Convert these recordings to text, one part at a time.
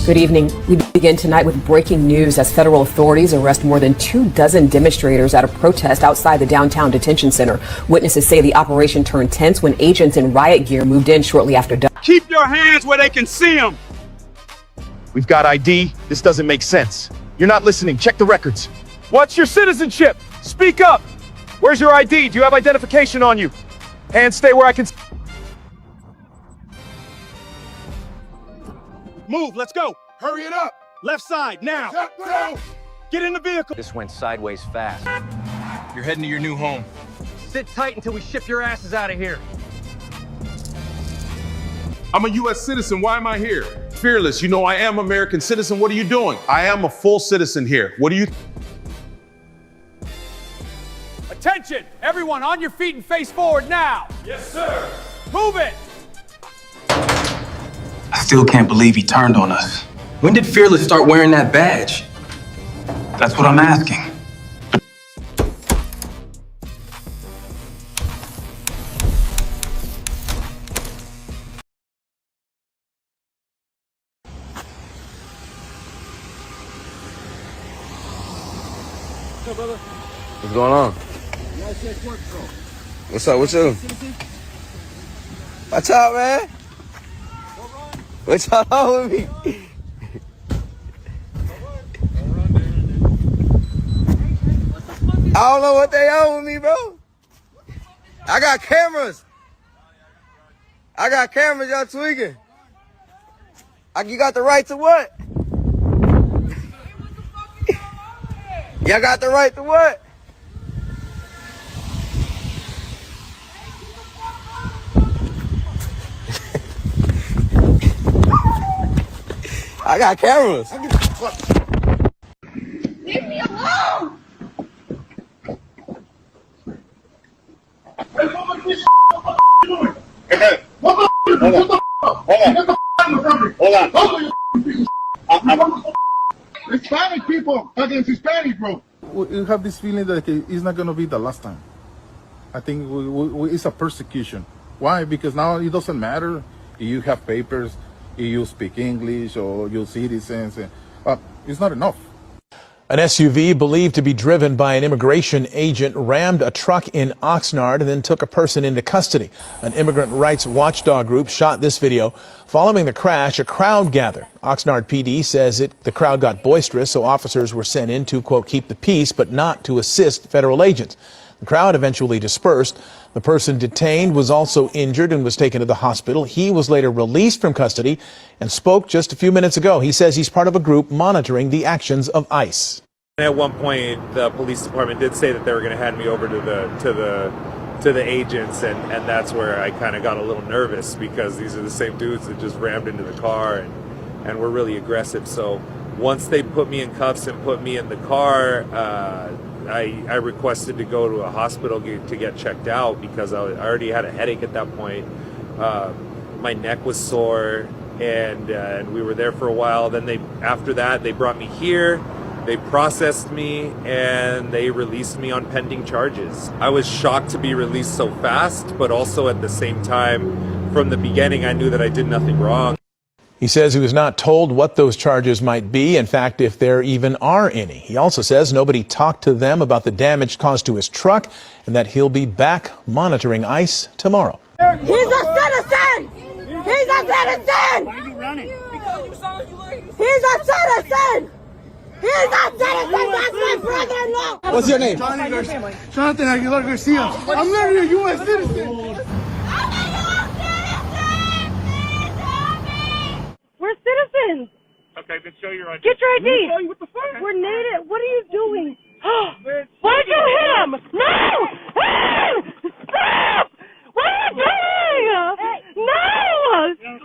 Good evening. We begin tonight with breaking news as federal authorities arrest more than 24 demonstrators at a protest outside the downtown detention center. Witnesses say the operation turned tense when agents in riot gear moved in shortly after dawn. Keep your hands where they can see them. We've got ID. This doesn't make sense. You're not listening. Check the records. What's your citizenship? Speak up. Where's your ID? Do you have identification on you? Hands stay where I can. Move, let's go. Hurry it up. Left side, now. Get in the vehicle. This went sideways fast. You're heading to your new home. Sit tight until we ship your asses out of here. I'm a U.S. citizen. Why am I here? Fearless. You know I am American citizen. What are you doing? I am a full citizen here. What are you? Attention, everyone on your feet and face forward now. Yes, sir. Move it. I still can't believe he turned on us. When did Fearless start wearing that badge? That's what I'm asking. What's going on? What's up with you? Watch out, man. What y'all on with me? I don't know what they on with me, bro. I got cameras. Y'all tweaking. You got the right to what? Y'all got the right to what? I got cameras. Leave me alone! Hispanic people against Hispanic, bro. We have this feeling that it's not going to be the last time. I think it's a persecution. Why? Because now it doesn't matter if you have papers, if you speak English or you're citizens. It's not enough. An SUV believed to be driven by an immigration agent rammed a truck in Oxnard and then took a person into custody. An immigrant rights watchdog group shot this video. Following the crash, a crowd gathered. Oxnard PD says the crowd got boisterous, so officers were sent in to, quote, keep the peace, but not to assist federal agents. The crowd eventually dispersed. The person detained was also injured and was taken to the hospital. He was later released from custody and spoke just a few minutes ago. He says he's part of a group monitoring the actions of ICE. At one point, the police department did say that they were going to hand me over to the agents, and that's where I kind of got a little nervous because these are the same dudes that just rammed into the car and were really aggressive. So once they put me in cuffs and put me in the car, I requested to go to a hospital to get checked out because I already had a headache at that point. My neck was sore, and we were there for a while. Then after that, they brought me here. They processed me and they released me on pending charges. I was shocked to be released so fast, but also at the same time, from the beginning, I knew that I did nothing wrong. He says he was not told what those charges might be, in fact, if there even are any. He also says nobody talked to them about the damage caused to his truck and that he'll be back monitoring ICE tomorrow. He's a citizen! He's a citizen! Why are you running? He's a citizen! He's a citizen! That's my brother-in-law! What's your name? Jonathan Aguilar Garcia. I'm not a U.S. citizen. We're citizens! Okay, then show your ID. Get your ID! What the fuck? We're native. What are you doing? Why'd you hit him? No! Stop! What are you doing? No!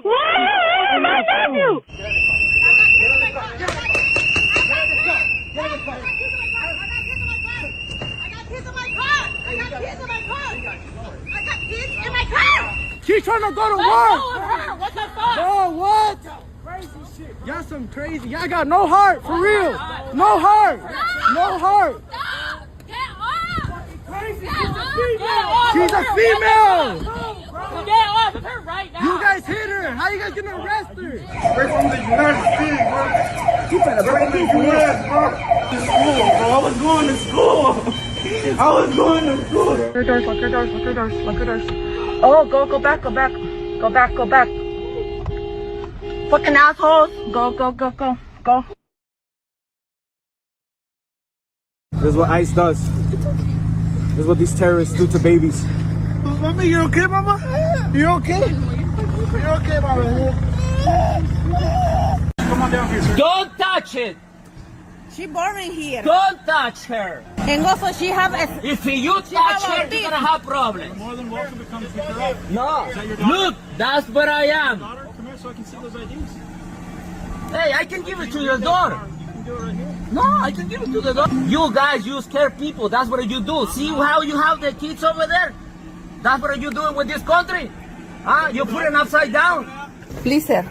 Why are you hitting my nephew? She's trying to go to work. What the fuck? Bro, what? Crazy shit. Y'all some crazy. Y'all got no heart, for real. No heart. No heart. Get off! She's a female. Get off! with her right now. You guys hit her. How you guys gonna arrest her? We're from the United States, bro. You better break the U.S., bro. To school, bro. I was going to school. I was going to school. Lock your doors, lock your doors, lock your doors, lock your doors. Oh, go back, go back. Go back, go back. Fucking assholes. Go. This is what ICE does. This is what these terrorists do to babies. Mama, you okay, Mama? You okay? You okay, Mama? Come on down here, sir. Don't touch it. She boring here. Don't touch her. And also she have a... If you touch her, you're gonna have problems. More than welcome to come pick her up. No. Is that your daughter? Look, that's where I am. Daughter, come here so I can see those IDs. Hey, I can give it to your daughter. You can do it right here. No, I can give it to the dog. You guys, you scare people. That's what you do. See how you have the kids over there? That's what you doing with this country? Huh? You put it upside down. Please, sir.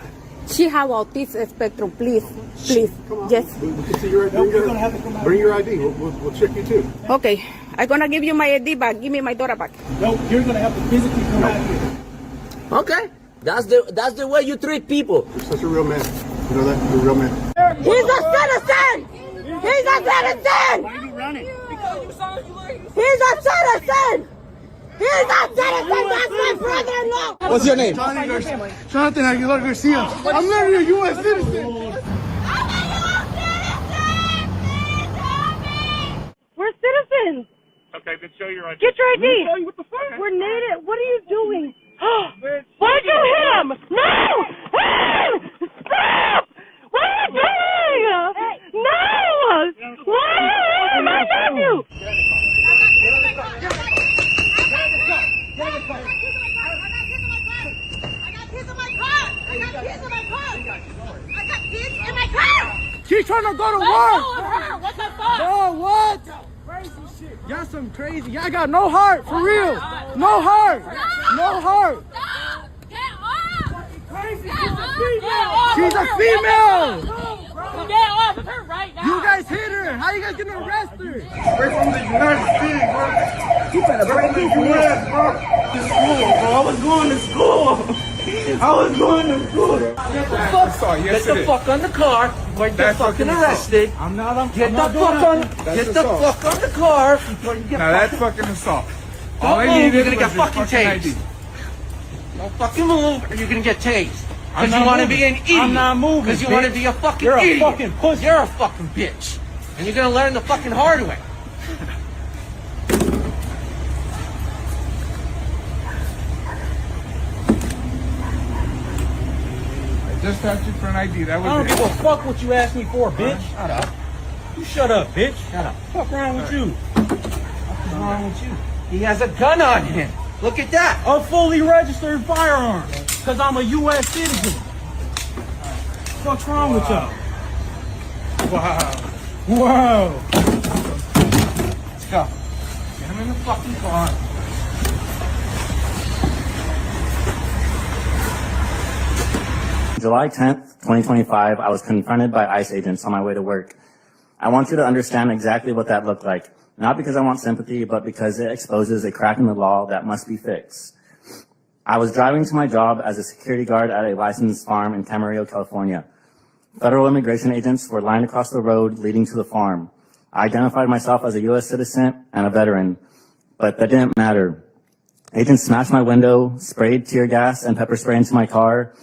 She have autism spectrum. Please. Yes. We can see your ID. Bring your ID. We'll check you too. Okay. I'm gonna give you my ID back. Give me my daughter back. No, you're gonna have to physically come out here. Okay. That's the way you treat people. You're such a real man. You know that? You're a real man. He's a citizen! He's a citizen! Why are you running? He's a citizen! He's a citizen! That's my brother-in-law! What's your name? Jonathan Aguilar Garcia. I'm literally a U.S. citizen. We're citizens. Okay, then show your ID. Get your ID. What the fuck? We're native. What are you doing? Why'd you hit him? No! Stop! What are you doing? No! Why are you hitting my nephew? She's trying to go to work. What the fuck? Oh, what? Crazy shit. Y'all some crazy. Y'all got no heart, for real. No heart. No heart. She's a female. Get off of her right now. You guys hit her. How you guys gonna arrest her? We're from the United States, bro. You better break the U.S., bro. To school, bro. I was going to school. Get the fuck on the car. Get fucking arrested. I'm not. Get the fuck on the car before you get Now that's fucking assault. Don't move, you're gonna get fucking tased. Don't fucking move or you're gonna get tased. Because you want to be an idiot. I'm not moving, Because you want to be a fucking You're idiot. a fucking pussy. You're a fucking bitch. And you're gonna learn the fucking hard way. Just asked you for an ID. That I don't was give it. a fuck what you asked me for, bitch. Shut up. You shut up, bitch. Shut up. What's wrong with you? What's wrong with you? He has a gun on him. Look at that. A fully registered firearm. Because I'm a U.S. citizen. What's wrong with y'all? Wow. Let's go. Get him in the fucking car. July 10th, 2025, I was confronted by ICE agents on my way to work. I want you to understand exactly what that looked like, not because I want sympathy, but because it exposes a crack in the law that must be fixed. I was driving to my job as a security guard at a licensed farm in Camarillo, California. Federal immigration agents were lined across the road leading to the farm. I identified myself as a U.S. citizen and a veteran, but that didn't matter. Agents smashed my window, sprayed tear gas and pepper spray into my car,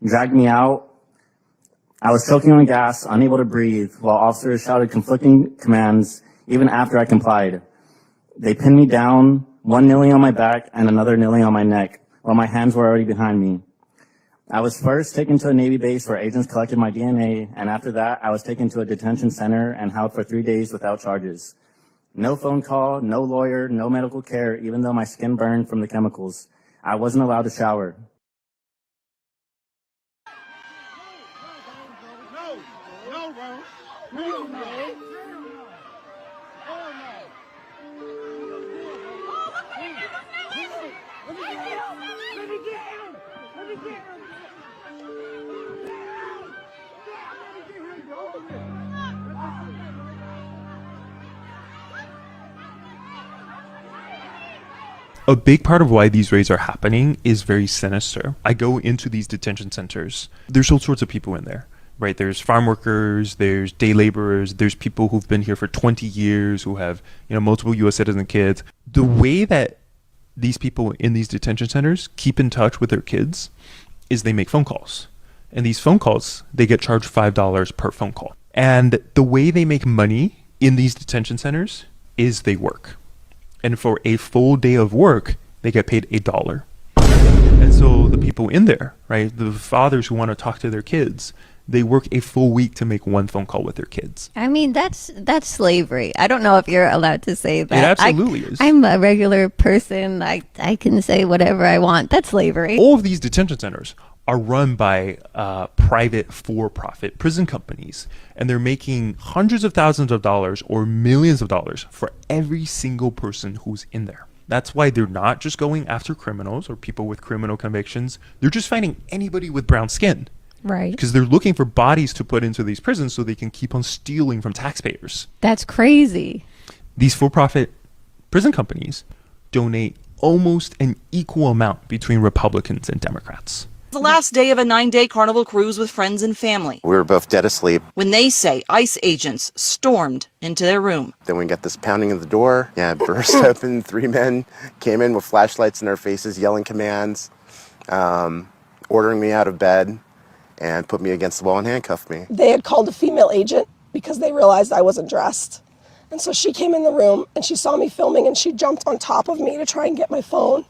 dragged me out. I was choking on gas, unable to breathe, while officers shouted conflicting commands even after I complied. They pinned me down, one kneeling on my back and another kneeling on my neck, while my hands were already behind me. I was first taken to a Navy base where agents collected my DNA, and after that, I was taken to a detention center and held for 3 days without charges. No phone call, no lawyer, no medical care, even though my skin burned from the chemicals. I wasn't allowed to shower. A big part of why these raids are happening is very sinister. I go into these detention centers. There's all sorts of people in there, right? There's farm workers, there's day laborers, there's people who've been here for 20 years who have, multiple U.S. citizen kids. The way that these people in these detention centers keep in touch with their kids is they make phone calls. And these phone calls, they get charged $5 per phone call. And the way they make money in these detention centers is they work. And for a full day of work, they get paid $1. And so the people in there, right, the fathers who want to talk to their kids, they work a full week to make one phone call with their kids. I mean, that's slavery. I don't know if you're allowed to say that. It absolutely is. I'm a regular person. I can say whatever I want. That's slavery. All of these detention centers are run by private for-profit prison companies, and they're making hundreds of thousands of dollars or millions of dollars for every single person who's in there. That's why they're not just going after criminals or people with criminal convictions. They're just finding anybody with brown skin. Right. Because they're looking for bodies to put into these prisons so they can keep on stealing from taxpayers. That's crazy. These for-profit prison companies donate almost an equal amount between Republicans and Democrats. The last day of a 9-day Carnival cruise with friends and family. We were both dead asleep. When they say ICE agents stormed into their room. Then we got this pounding at the door. Yeah, it burst open. 3 men came in with flashlights in their faces, yelling commands, ordering me out of bed, and put me against the wall and handcuffed me. They had called a female agent because they realized I wasn't dressed. And so she came in the room and she saw me filming and she jumped on top of me to try and get my phone.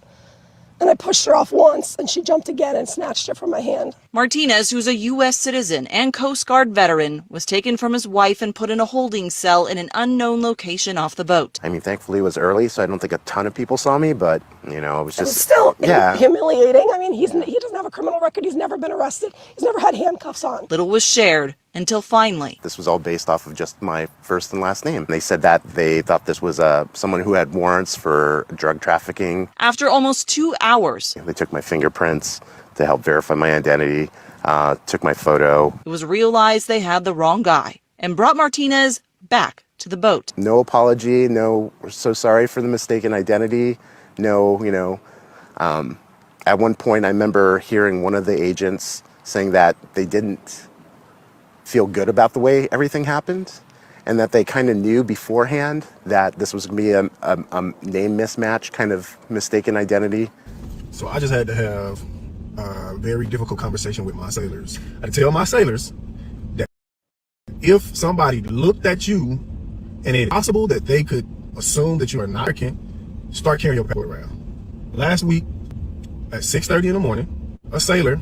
And I pushed her off once and she jumped again and snatched it from my hand. Martinez, who's a U.S. citizen and Coast Guard veteran, was taken from his wife and put in a holding cell in an unknown location off the boat. I mean, thankfully it was early, so I don't think a ton of people saw me, but, it was just... Still humiliating. I mean, he doesn't have a criminal record. He's never been arrested. He's never had handcuffs on. Little was shared until finally. This was all based off of just my first and last name. They said that they thought this was someone who had warrants for drug trafficking. After almost 2 hours. They took my fingerprints to help verify my identity, took my photo. It was realized they had the wrong guy and brought Martinez back to the boat. No apology, no, we're so sorry for the mistaken identity, no, at one point I remember hearing one of the agents saying that they didn't feel good about the way everything happened and that they kind of knew beforehand that this was going to be a name mismatch, kind of mistaken identity. So I just had to have a very difficult conversation with my sailors. I had to tell my sailors that if somebody looked at you and it's possible that they could assume that you are not American, start carrying your passport around. Last week at 6:30 in the morning, a sailor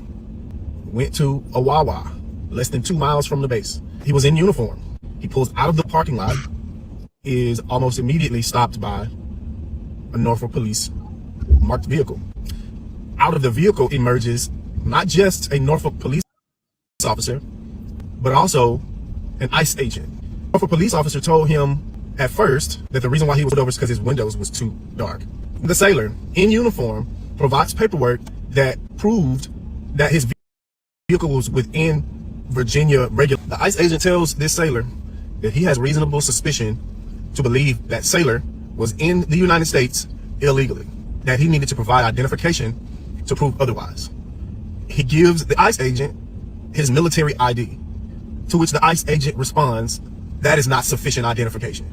went to a Wawa less than 2 miles from the base. He was in uniform. He pulls out of the parking lot, is almost immediately stopped by a Norfolk police marked vehicle. Out of the vehicle emerges not just a Norfolk police officer, but also an ICE agent. The Norfolk police officer told him at first that the reason why he was pulled over is because his windows was too dark. The sailor in uniform provides paperwork that proved that his vehicle was within Virginia regular. The ICE agent tells this sailor that he has reasonable suspicion to believe that sailor was in the United States illegally, that he needed to provide identification to prove otherwise. He gives the ICE agent his military ID, to which the ICE agent responds, that is not sufficient identification.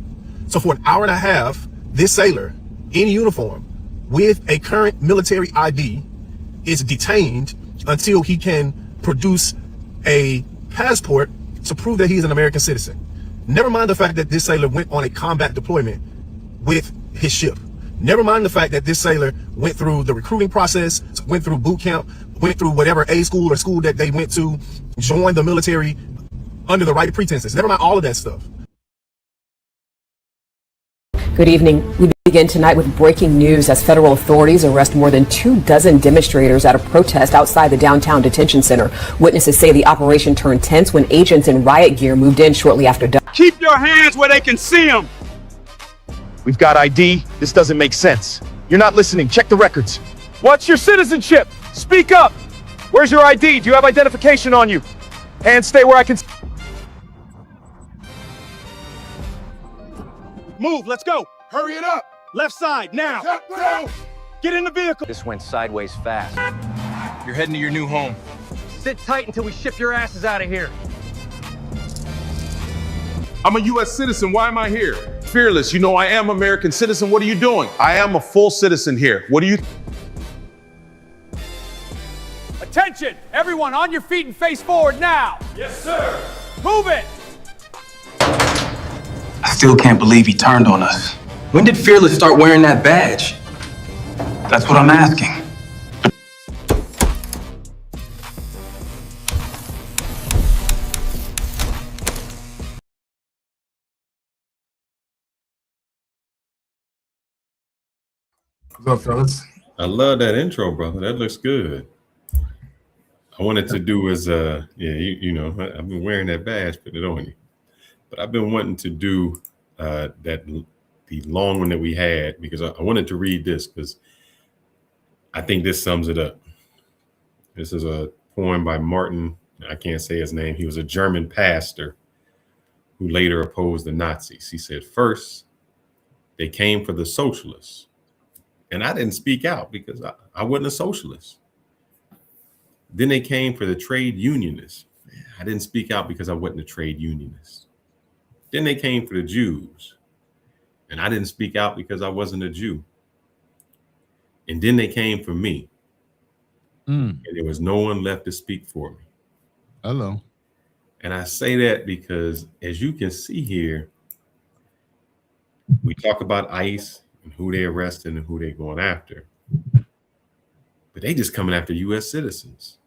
So for an hour and a half, this sailor in uniform with a current military ID is detained until he can produce a passport to prove that he's an American citizen. Never mind the fact that this sailor went on a combat deployment with his ship. Never mind the fact that this sailor went through the recruiting process, went through boot camp, went through whatever A school or school that they went to, joined the military under the right pretenses. Never mind all of that stuff. Good evening. We begin tonight with breaking news as federal authorities arrest more than 24 demonstrators at a protest outside the downtown detention center. Witnesses say the operation turned tense when agents in riot gear moved in shortly after dawn. Keep your hands where they can see them. We've got ID. This doesn't make sense. You're not listening. Check the records. What's your citizenship? Speak up. Where's your ID? Do you have identification on you? Hands stay where I can. Move, let's go. Hurry it up. Left side, now. Step down. Get in the vehicle. This went sideways fast. You're heading to your new home. Sit tight until we ship your asses out of here. I'm a U.S. citizen. Why am I here? Fearless, you know I am American citizen. What are you doing? I am a full citizen here. What do you? Attention! Everyone on your feet and face forward now! Yes, sir! Move it! I still can't believe he turned on us. When did Fearless start wearing that badge? That's what I'm asking. What's up, fellas? I love that intro, brother. That looks good. I wanted to do is you know, I've been wearing that badge, put it on you. But I've been wanting to do the long one that we had, because I wanted to read this because I think this sums it up. This is a poem by Martin. I can't say his name. He was a German pastor who later opposed the Nazis. He said, first, they came for the socialists. And I didn't speak out because I wasn't a socialist. Then they came for the trade unionists. I didn't speak out because I wasn't a trade unionist. Then they came for the Jews. And I didn't speak out because I wasn't a Jew. And then they came for me. And there was no one left to speak for me. Hello. And I say that because, as you can see here, we talk about ICE and who they arrested and who they going after. But they just coming after U.S. citizens.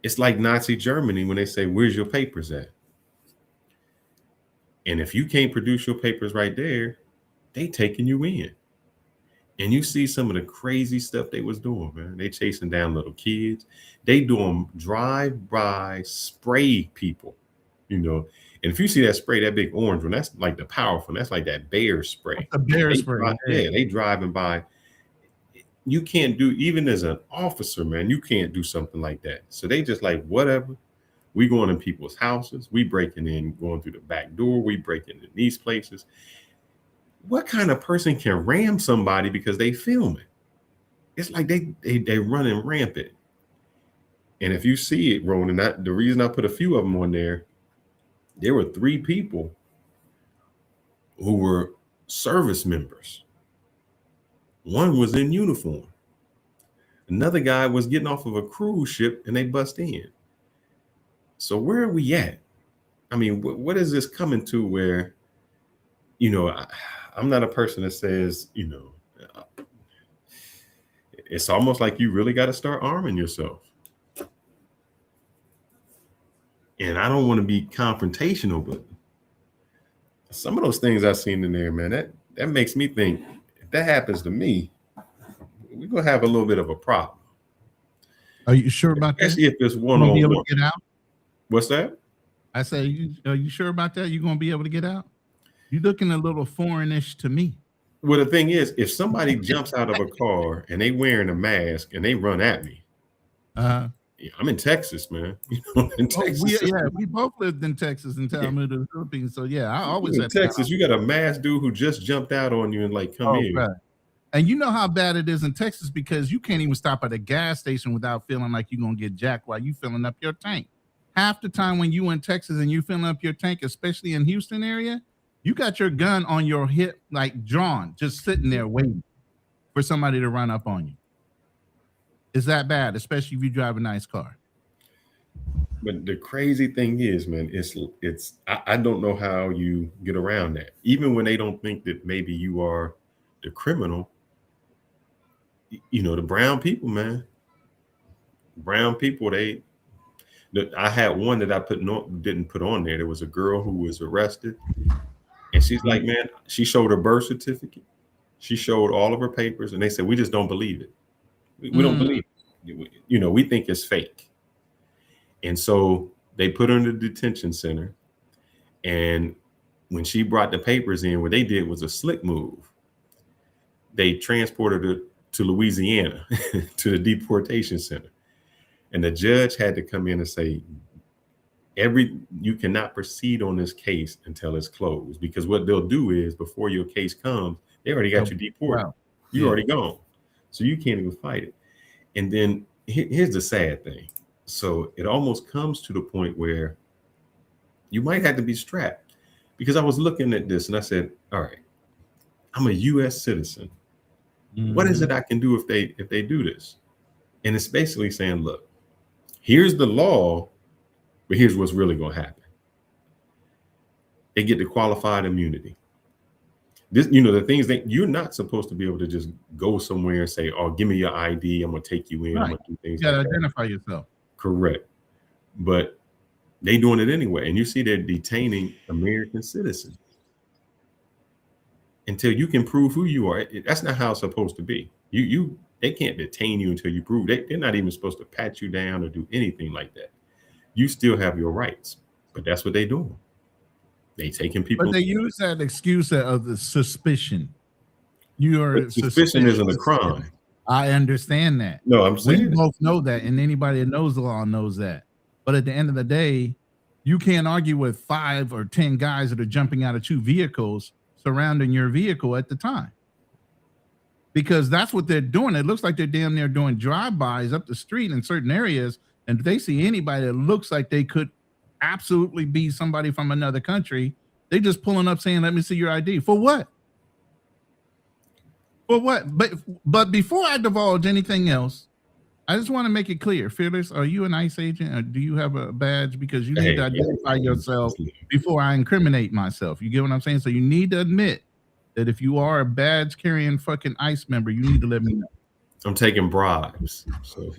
It's like Nazi Germany when they say, where's your papers at? And if you can't produce your papers right there, they taking you in. And you see some of the crazy stuff they was doing, man. They chasing down little kids. They doing drive-by spray people, you know. And if you see that spray, that big orange one, that's like the powerful. That's like that bear spray. A bear spray. Yeah, they driving by. You can't do, even as an officer, man, you can't do something like that. So they just like, whatever. We going in people's houses. We breaking in, going through the back door. We breaking in these places. What kind of person can ram somebody because they film it? It's like they running rampant. And if you see it, Ronan, the reason I put a few of them on there were 3 people who were service members. One was in uniform. Another guy was getting off of a cruise ship and they bust in. So where are we at? I mean, what is this coming to where, you know, I'm not a person that says, you know, it's almost like you really got to start arming yourself. And I don't want to be confrontational, but some of those things I've seen in there, man, that makes me think, if that happens to me, we're going to have a little bit of a problem. Are you sure about that? Especially if it's one-on-one. Get out? What's that? I say, are you sure about that? You're going to be able to get out? You're looking a little foreignish to me. Well, the thing is, if somebody jumps out of a car and they wearing a mask and they run at me, I'm in Texas, man. You know, in Texas. We both lived in Texas and Talmuda, the Philippines. So yeah, I always in Texas. You got a masked dude who just jumped out on you and like, come in. Right. And you know how bad it is in Texas because you can't even stop at a gas station without feeling like you're gonna get jacked while you filling up your tank. Half the time when you in Texas and you filling up your tank, especially in Houston area, you got your gun on your hip, like drawn, just sitting there waiting for somebody to run up on you. Is that bad, especially if you drive a nice car? But the crazy thing is, man, I don't know how you get around that. Even when they don't think that maybe you are the criminal, you know, the brown people, man. Brown people, I had one that I didn't put on there. There was a girl who was arrested. And she's like, man, she showed her birth certificate. She showed all of her papers. And they said, we just don't believe it. We don't believe it. You know, we think it's fake. And so they put her in the detention center. And when she brought the papers in, what they did was a slick move. They transported her to Louisiana, to the deportation center. And the judge had to come in and say, you cannot proceed on this case until it's closed. Because what they'll do is, before your case comes, they already got you deported. Wow. You're already gone. So you can't even fight it. And then here's the sad thing. So it almost comes to the point where you might have to be strapped, because I was looking at this and I said, all right, I'm a US citizen. What is it I can do if they do this? And it's basically saying, look, here's the law, but here's what's really going to happen. They get the qualified immunity. This, the things that you're not supposed to be able to just go somewhere and say, oh, give me your ID. I'm going to take you in. I'm going to do things You gotta like that. identify yourself. Correct. But they doing it anyway. And you see they're detaining American citizens until you can prove who you are. That's not how it's supposed to be. They can't detain you until you prove. They're not even supposed to pat you down or do anything like that. You still have your rights, but that's what they're doing. They taking people. But they use that excuse of the suspicion. Your suspicion isn't a crime. I understand that. No, I'm saying we both know that, and anybody that knows the law knows that. But at the end of the day, you can't argue with 5 or 10 guys that are jumping out of 2 vehicles surrounding your vehicle at the time, because that's what they're doing. It looks like they're damn near doing drive-bys up the street in certain areas, and if they see anybody that looks like they could absolutely be somebody from another country, they just pulling up saying, let me see your ID. For what? For what? But before I divulge anything else, I just want to make it clear. Fearless, are you an ICE agent, or do you have a badge? Because you need to identify yourself before I incriminate myself. You get what I'm saying? So you need to admit that if you are a badge carrying fucking ICE member, you need to let me know. I'm taking bribes. So.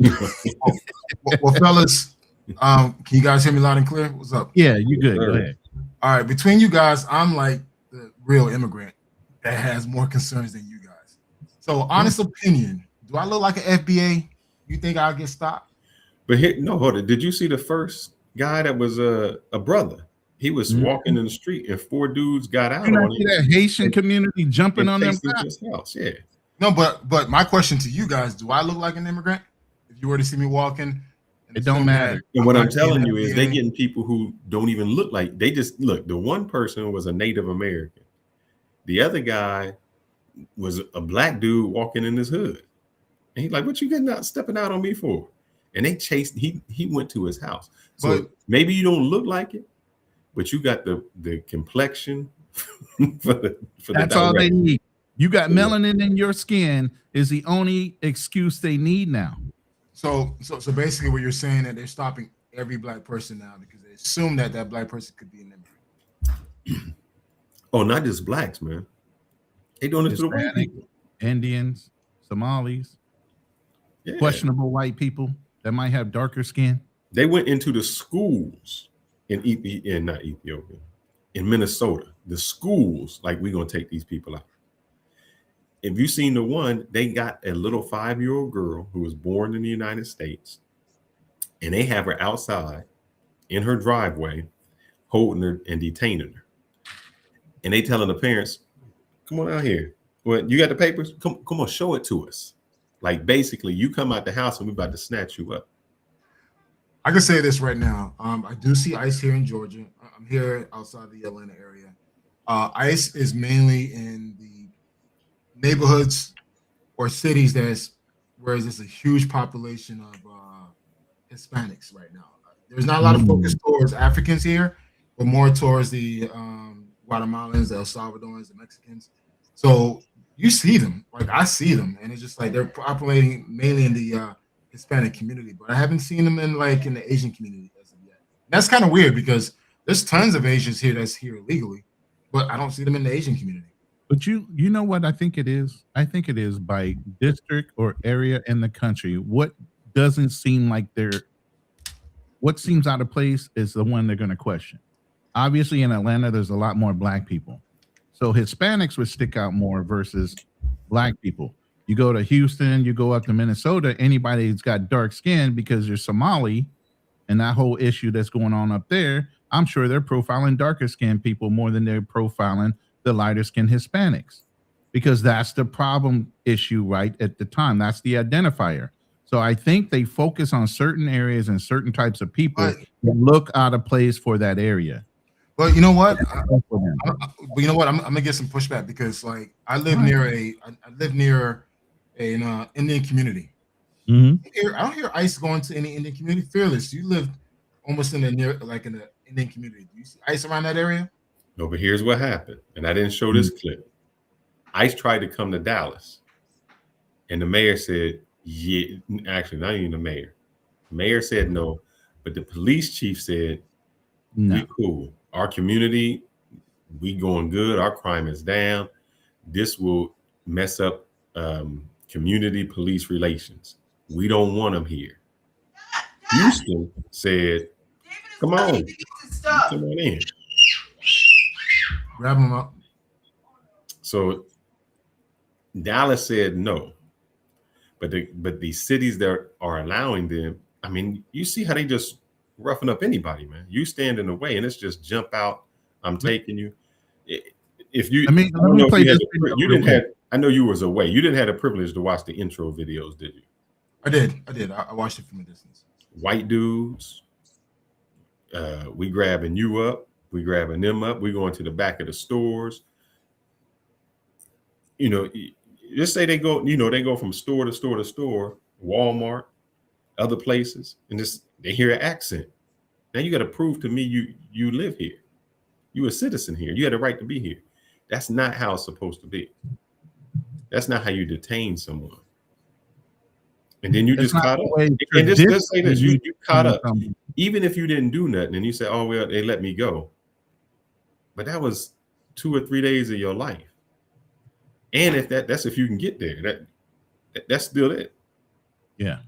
well, fellas, can you guys hear me loud and clear? What's up? Yeah, you good. Go ahead. All right, between you guys, I'm like the real immigrant that has more concerns than you guys. So, honest opinion, do I look like an FBA? You think I'll get stopped? But hold it. Did you see the first guy that was a brother? He was walking in the street and 4 dudes got out on him. That Haitian community jumping on them his house. Yeah. No, but my question to you guys, do I look like an immigrant? If you were to see me walking, it don't matter. And what I'm telling you is they're getting people who don't even look like, they just look. The one person was a Native American. The other guy was a black dude walking in his hood. And he's like, what you getting out, stepping out on me for? And they chased, he went to his house. So maybe you don't look like it, but you got the complexion that's all they need. You got melanin in your skin is the only excuse they need now. So basically what you're saying that they're stopping every black person now because they assume that black person could be an immigrant. Oh, not just blacks, man. They doing it to the white people. Indians, Somalis, questionable white people that might have darker skin. They went into the schools in Minnesota. The schools, like, we're gonna take these people out. If you've seen the one, they got a little 5-year-old girl who was born in the United States, and they have her outside in her driveway, holding her and detaining her. And they telling the parents, come on out here. Well, you got the papers? Come on, show it to us. Like, basically, you come out the house and we're about to snatch you up. I can say this right now. I do see ICE here in Georgia. I'm here outside the Atlanta area. ICE is mainly in the neighborhoods or cities where there's a huge population of Hispanics right now. There's not a lot of focus towards Africans here, but more towards the Guatemalans, the El Salvadorans, the Mexicans. So you see them, like I see them, and it's just like they're populating mainly in the Hispanic community, but I haven't seen them in the Asian community as of yet. That's kind of weird because there's tons of Asians here that's here illegally, but I don't see them in the Asian community. But you know what I think it is? I think it is by district or area in the country. What doesn't seem like what seems out of place is the one they're going to question. Obviously, in Atlanta, there's a lot more black people. So Hispanics would stick out more versus black people. You go to Houston, you go up to Minnesota, anybody who's got dark skin because you're Somali and that whole issue that's going on up there, I'm sure they're profiling darker skinned people more than they're profiling the lighter skinned Hispanics, because that's the problem issue right at the time. That's the identifier. So I think they focus on certain areas and certain types of people that look out of place for that area. But you know what? But you know what? I'm gonna get some pushback because like I live near an Indian community. I don't hear ICE going to any Indian community. Fearless, you live almost in the Indian community. Do you see ICE around that area? No, but here's what happened, and I didn't show this clip. ICE tried to come to Dallas, and the mayor said, "Yeah." Actually, not even the mayor. The mayor said no, but the police chief said, "We cool. Our community, we going good. Our crime is down. This will mess up community police relations. We don't want them here." Houston said, "Come on, come on in." Grab them up. So Dallas said no, but the cities that are allowing them, I mean, you see how they just roughing up anybody, man. You stand in the way, and it's just jump out. I'm taking you. If you, let me play this video you didn't have. I know you was away. You didn't have the privilege to watch the intro videos, did you? I did. I watched it from a distance. White dudes. We grabbing you up. We grabbing them up. We going to the back of the stores. You know, just say they go. You know, they go from store to store to store, Walmart, other places, and just they hear an accent. Now you got to prove to me you live here. You a citizen here. You had a right to be here. That's not how it's supposed to be. That's not how you detain someone. And then you just caught up. And just say this, you caught up. Even if you didn't do nothing and you say, "Oh, well, they let me go." But that was 2 or 3 days of your life. And if that's if you can get there, that's still it. Yeah.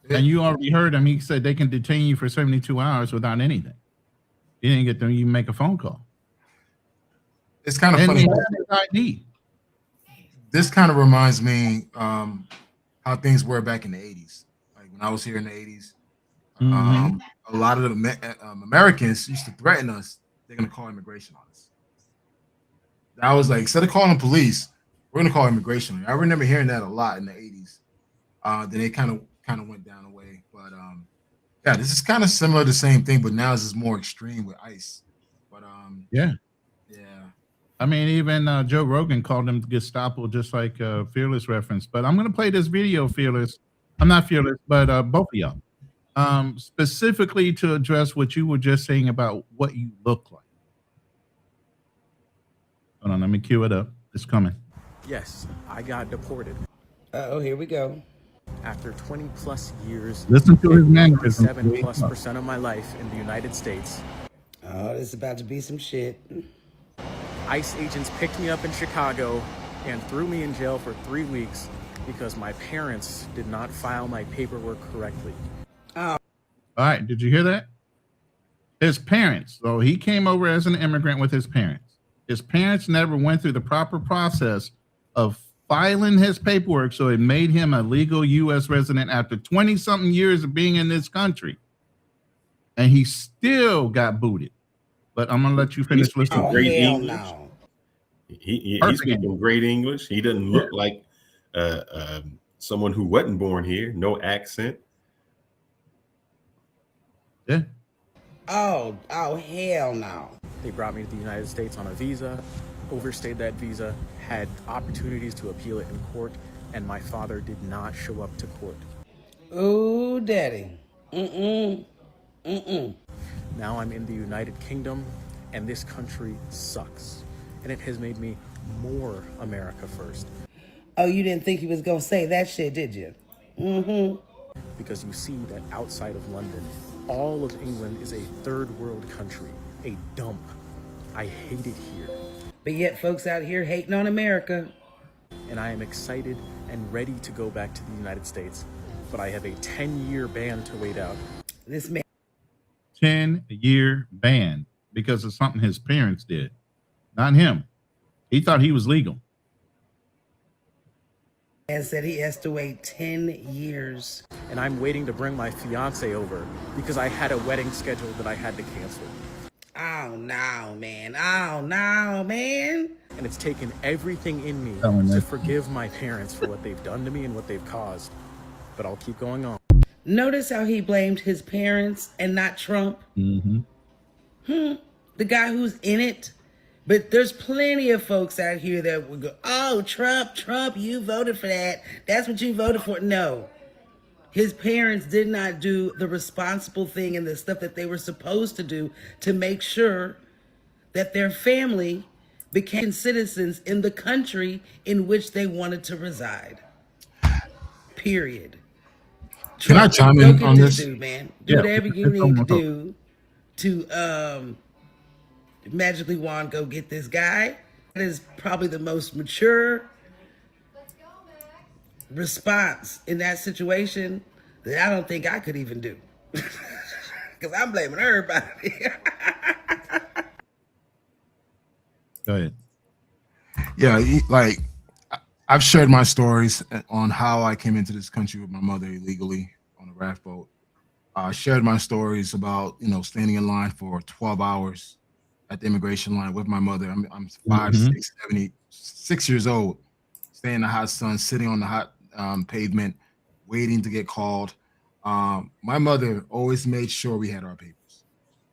And you already heard him. He said they can detain you for 72 hours without anything. You didn't get them. You make a phone call. It's kind of and funny. ID. This kind of reminds me how things were back in the 80s. Like when I was here in the 80s, a lot of the Americans used to threaten us. They're going to call immigration on us. I was like, instead of calling police, we're going to call immigration. I remember hearing that a lot in the 80s. Then it kind of went down away. But yeah, this is kind of similar to the same thing, but now this is more extreme with ICE. But yeah. I mean, even Joe Rogan called him Gestapo, just like Fearless reference. But I'm going to play this video, Fearless. I'm not Fearless, but both of y'all. Specifically to address what you were just saying about what you look like. Hold on, let me cue it up. It's coming. Yes, I got deported. Oh, here we go. After 20 plus years, listen to his mannerisms. 7+% of my life in the United States. Oh, this is about to be some shit. ICE agents picked me up in Chicago and threw me in jail for 3 weeks because my parents did not file my paperwork correctly. Oh. All right, did you hear that? His parents. So he came over as an immigrant with his parents. His parents never went through the proper process of filing his paperwork, so it made him a legal U.S. resident after 20-something years of being in this country. And he still got booted. But I'm going to let you finish listening. Great English. No. He's speaking great English. He doesn't look like someone who wasn't born here. No accent. Yeah. Oh, hell no. They brought me to the United States on a visa, overstayed that visa, had opportunities to appeal it in court, and my father did not show up to court. Ooh, daddy. Now I'm in the United Kingdom, and this country sucks. And it has made me more America first. Oh, you didn't think he was going to say that shit, did you? Because you see that outside of London, all of England is a third world country, a dump. I hate it here. But yet folks out here hating on America. And I am excited and ready to go back to the United States, but I have a 10-year ban to wait out. This man 10-year ban because of something his parents did, not him. He thought he was legal. And said he has to wait 10 years. And I'm waiting to bring my fiance over because I had a wedding scheduled that I had to cancel. Oh, no, man. Oh, no, man. And it's taken everything in me to forgive my parents for what they've done to me and what they've caused. But I'll keep going on. Notice how he blamed his parents and not Trump? The guy who's in it. But there's plenty of folks out here that would go, oh, Trump, you voted for that. That's what you voted for. No. His parents did not do the responsible thing and the stuff that they were supposed to do to make sure that their family became citizens in the country in which they wanted to reside. Period. Can I chime in on this? Dude, man. Do whatever you need to do to magically wand go get this guy. That is probably the most mature response in that situation that I don't think I could even do. Because I'm blaming everybody. Go ahead. Yeah, like I've shared my stories on how I came into this country with my mother illegally on a raft boat. I shared my stories about, you know, standing in line for 12 hours at the immigration line with my mother. I'm 5, 6, 7, 8, 6 years old, staying in the hot sun, sitting on the hot pavement, waiting to get called. My mother always made sure we had our papers.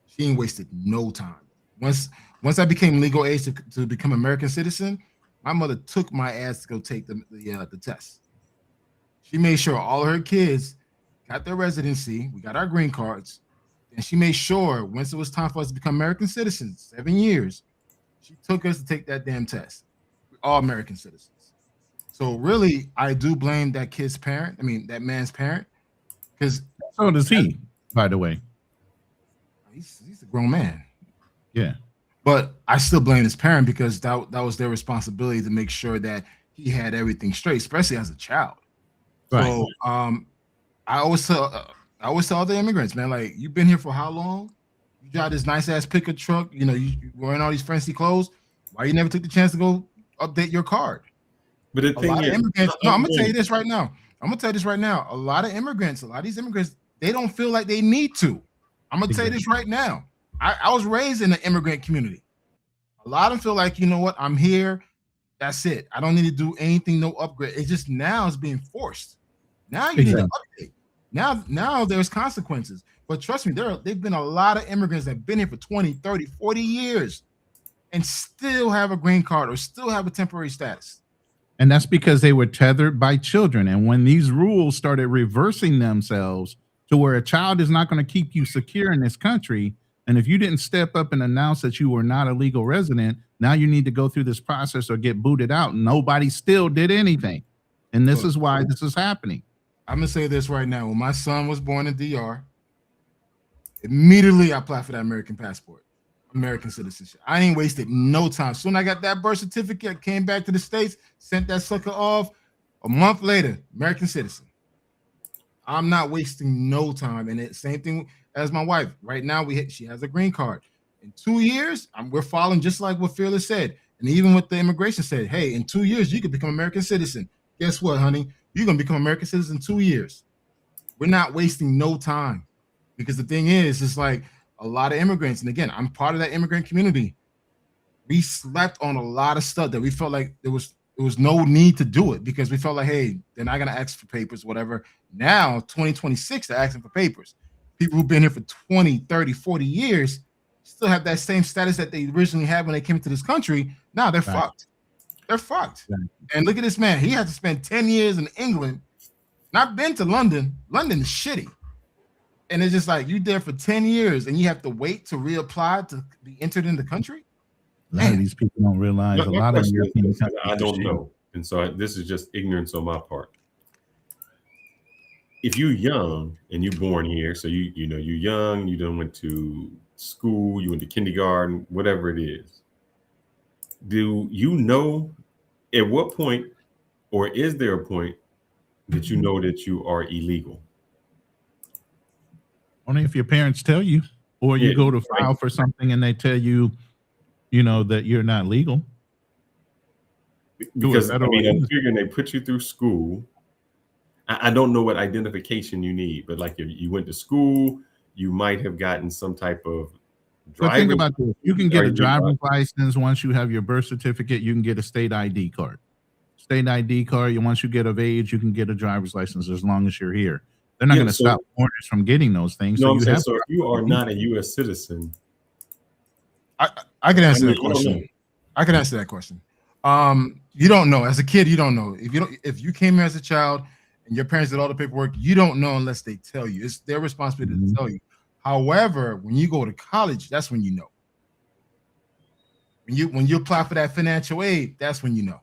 She ain't wasted no time. Once I became legal age to become American citizen, my mother took my ass to go take the test. She made sure all of her kids got their residency. We got our green cards. And she made sure once it was time for us to become American citizens, 7 years, she took us to take that damn test. We're all American citizens. So really, I do blame that kid's parent. I mean, that man's parent. Because so does he, by the way. He's a grown man. Yeah. But I still blame his parent because that was their responsibility to make sure that he had everything straight, especially as a child. Right. So I always tell other immigrants, man, like, you've been here for how long? You drive this nice ass pickup truck, you know, you wearing all these fancy clothes. Why you never took the chance to go update your card? But the thing is, I'm gonna tell you this right now. A lot of these immigrants, they don't feel like they need to. I'm gonna tell you this right now. I was raised in an immigrant community. A lot of them feel like, you know what, I'm here. That's it. I don't need to do anything, no upgrade. It's just now it's being forced. Now you need to update. Now there's consequences. But trust me, there've been a lot of immigrants that have been here for 20, 30, 40 years and still have a green card or still have a temporary status. And that's because they were tethered by children. And when these rules started reversing themselves to where a child is not going to keep you secure in this country, and if you didn't step up and announce that you were not a legal resident, now you need to go through this process or get booted out. Nobody still did anything. And this is why this is happening. I'm going to say this right now. When my son was born in DR, immediately I applied for that American passport, American citizenship. I ain't wasted no time. Soon I got that birth certificate, came back to the States, sent that sucker off. A month later, American citizen. I'm not wasting no time. And it's same thing as my wife. Right now, she has a green card. In 2 years, we're following just like what Fearless said. And even what the immigration said, hey, in 2 years, you could become American citizen. Guess what, honey? You're going to become American citizen in 2 years. We're not wasting no time. Because the thing is, it's like a lot of immigrants, and again, I'm part of that immigrant community. We slept on a lot of stuff that we felt like there was no need to do it because we felt like, hey, they're not going to ask for papers, whatever. Now, 2026, they're asking for papers. People who've been here for 20, 30, 40 years still have that same status that they originally had when they came to this country. Now they're fucked. They're fucked. Right. And look at this man. He had to spend 10 years in England. Not been to London. London is shitty. And it's just like, you're there for 10 years and you have to wait to reapply to be entered in the country? A lot of these people don't realize a lot of European countries. I don't know. And so this is just ignorance on my part. If you're young and you're born here, so you know you're young, you done went to school, you went to kindergarten, whatever it is. Do you know at what point, or is there a point that you know that you are illegal? Only if your parents tell you, or you go to file for something and they tell you, you know, that you're not legal. Because I mean, I'm figuring they put you through school. I don't know what identification you need, but like if you went to school, you might have gotten some type of driver's. Think about this. You can get a driver's license once you have your birth certificate. You can get a state ID card. State ID card. Once you get of age, you can get a driver's license as long as you're here. They're not going to stop foreigners from getting those things. No, so if you are not a U.S. citizen, I can answer I mean, that I don't question. know. I can answer that question. You don't know. As a kid, you don't know. If you came here as a child and your parents did all the paperwork, you don't know unless they tell you. It's their responsibility to tell you. However, when you go to college, that's when you know. When you apply for that financial aid, that's when you know.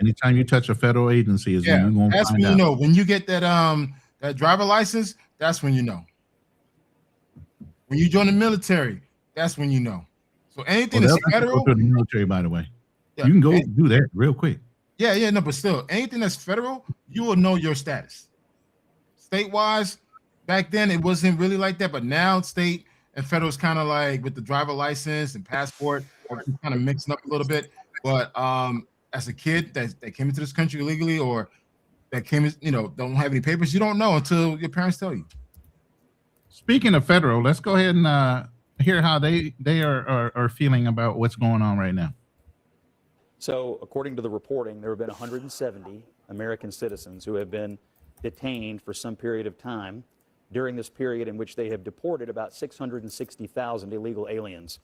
Anytime you touch a federal agency is when you're gonna that's find when out. you know. When you get that driver license, that's when you know. When you join the military, that's when you know. So anything Well, that's they'll federal, go to the military, by the way. Yeah. You can go do that real quick. yeah, no, but still, anything that's federal, you will know your status. State-wise, back then it wasn't really like that, but now state and federal is kind of like with the driver license and passport, kind of mixing up a little bit. But as a kid that came into this country illegally or that came, don't have any papers, you don't know until your parents tell you. Speaking of federal, let's go ahead and hear how they are feeling about what's going on right now. So, according to the reporting, there have been 170 American citizens who have been detained for some period of time during this period in which they have deported about 660,000 illegal aliens.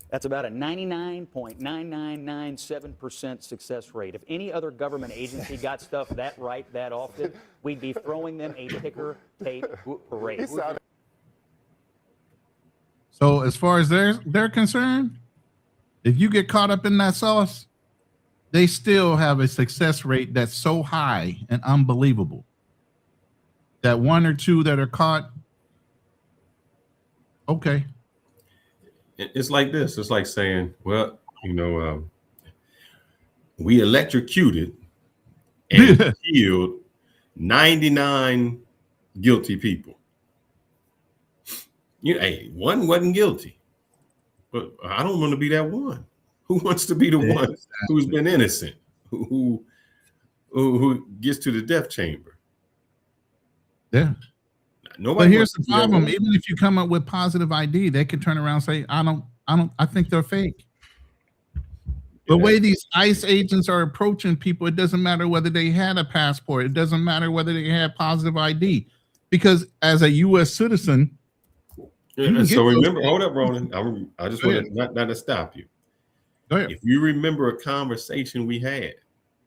That's about a 99.9997% success rate. If any other government agency got stuff that right that often, we'd be throwing them a ticker tape parade. So as far as they're concerned, if you get caught up in that sauce, they still have a success rate that's so high and unbelievable that one or two that are caught, okay. It's like this. It's like saying, well, we electrocuted and killed 99 guilty people. Hey, one wasn't guilty, but I don't want to be that one. Who wants to be the one who's been innocent, who gets to the death chamber? Yeah. Nobody. But here's the problem: even if you come up with positive ID, they can turn around and say, I think they're fake." The way these ICE agents are approaching people, it doesn't matter whether they had a passport. It doesn't matter whether they had positive ID, because as a U.S. citizen. So remember, hold up, Ronan. I just want to not to stop you. Go ahead. If you remember a conversation we had,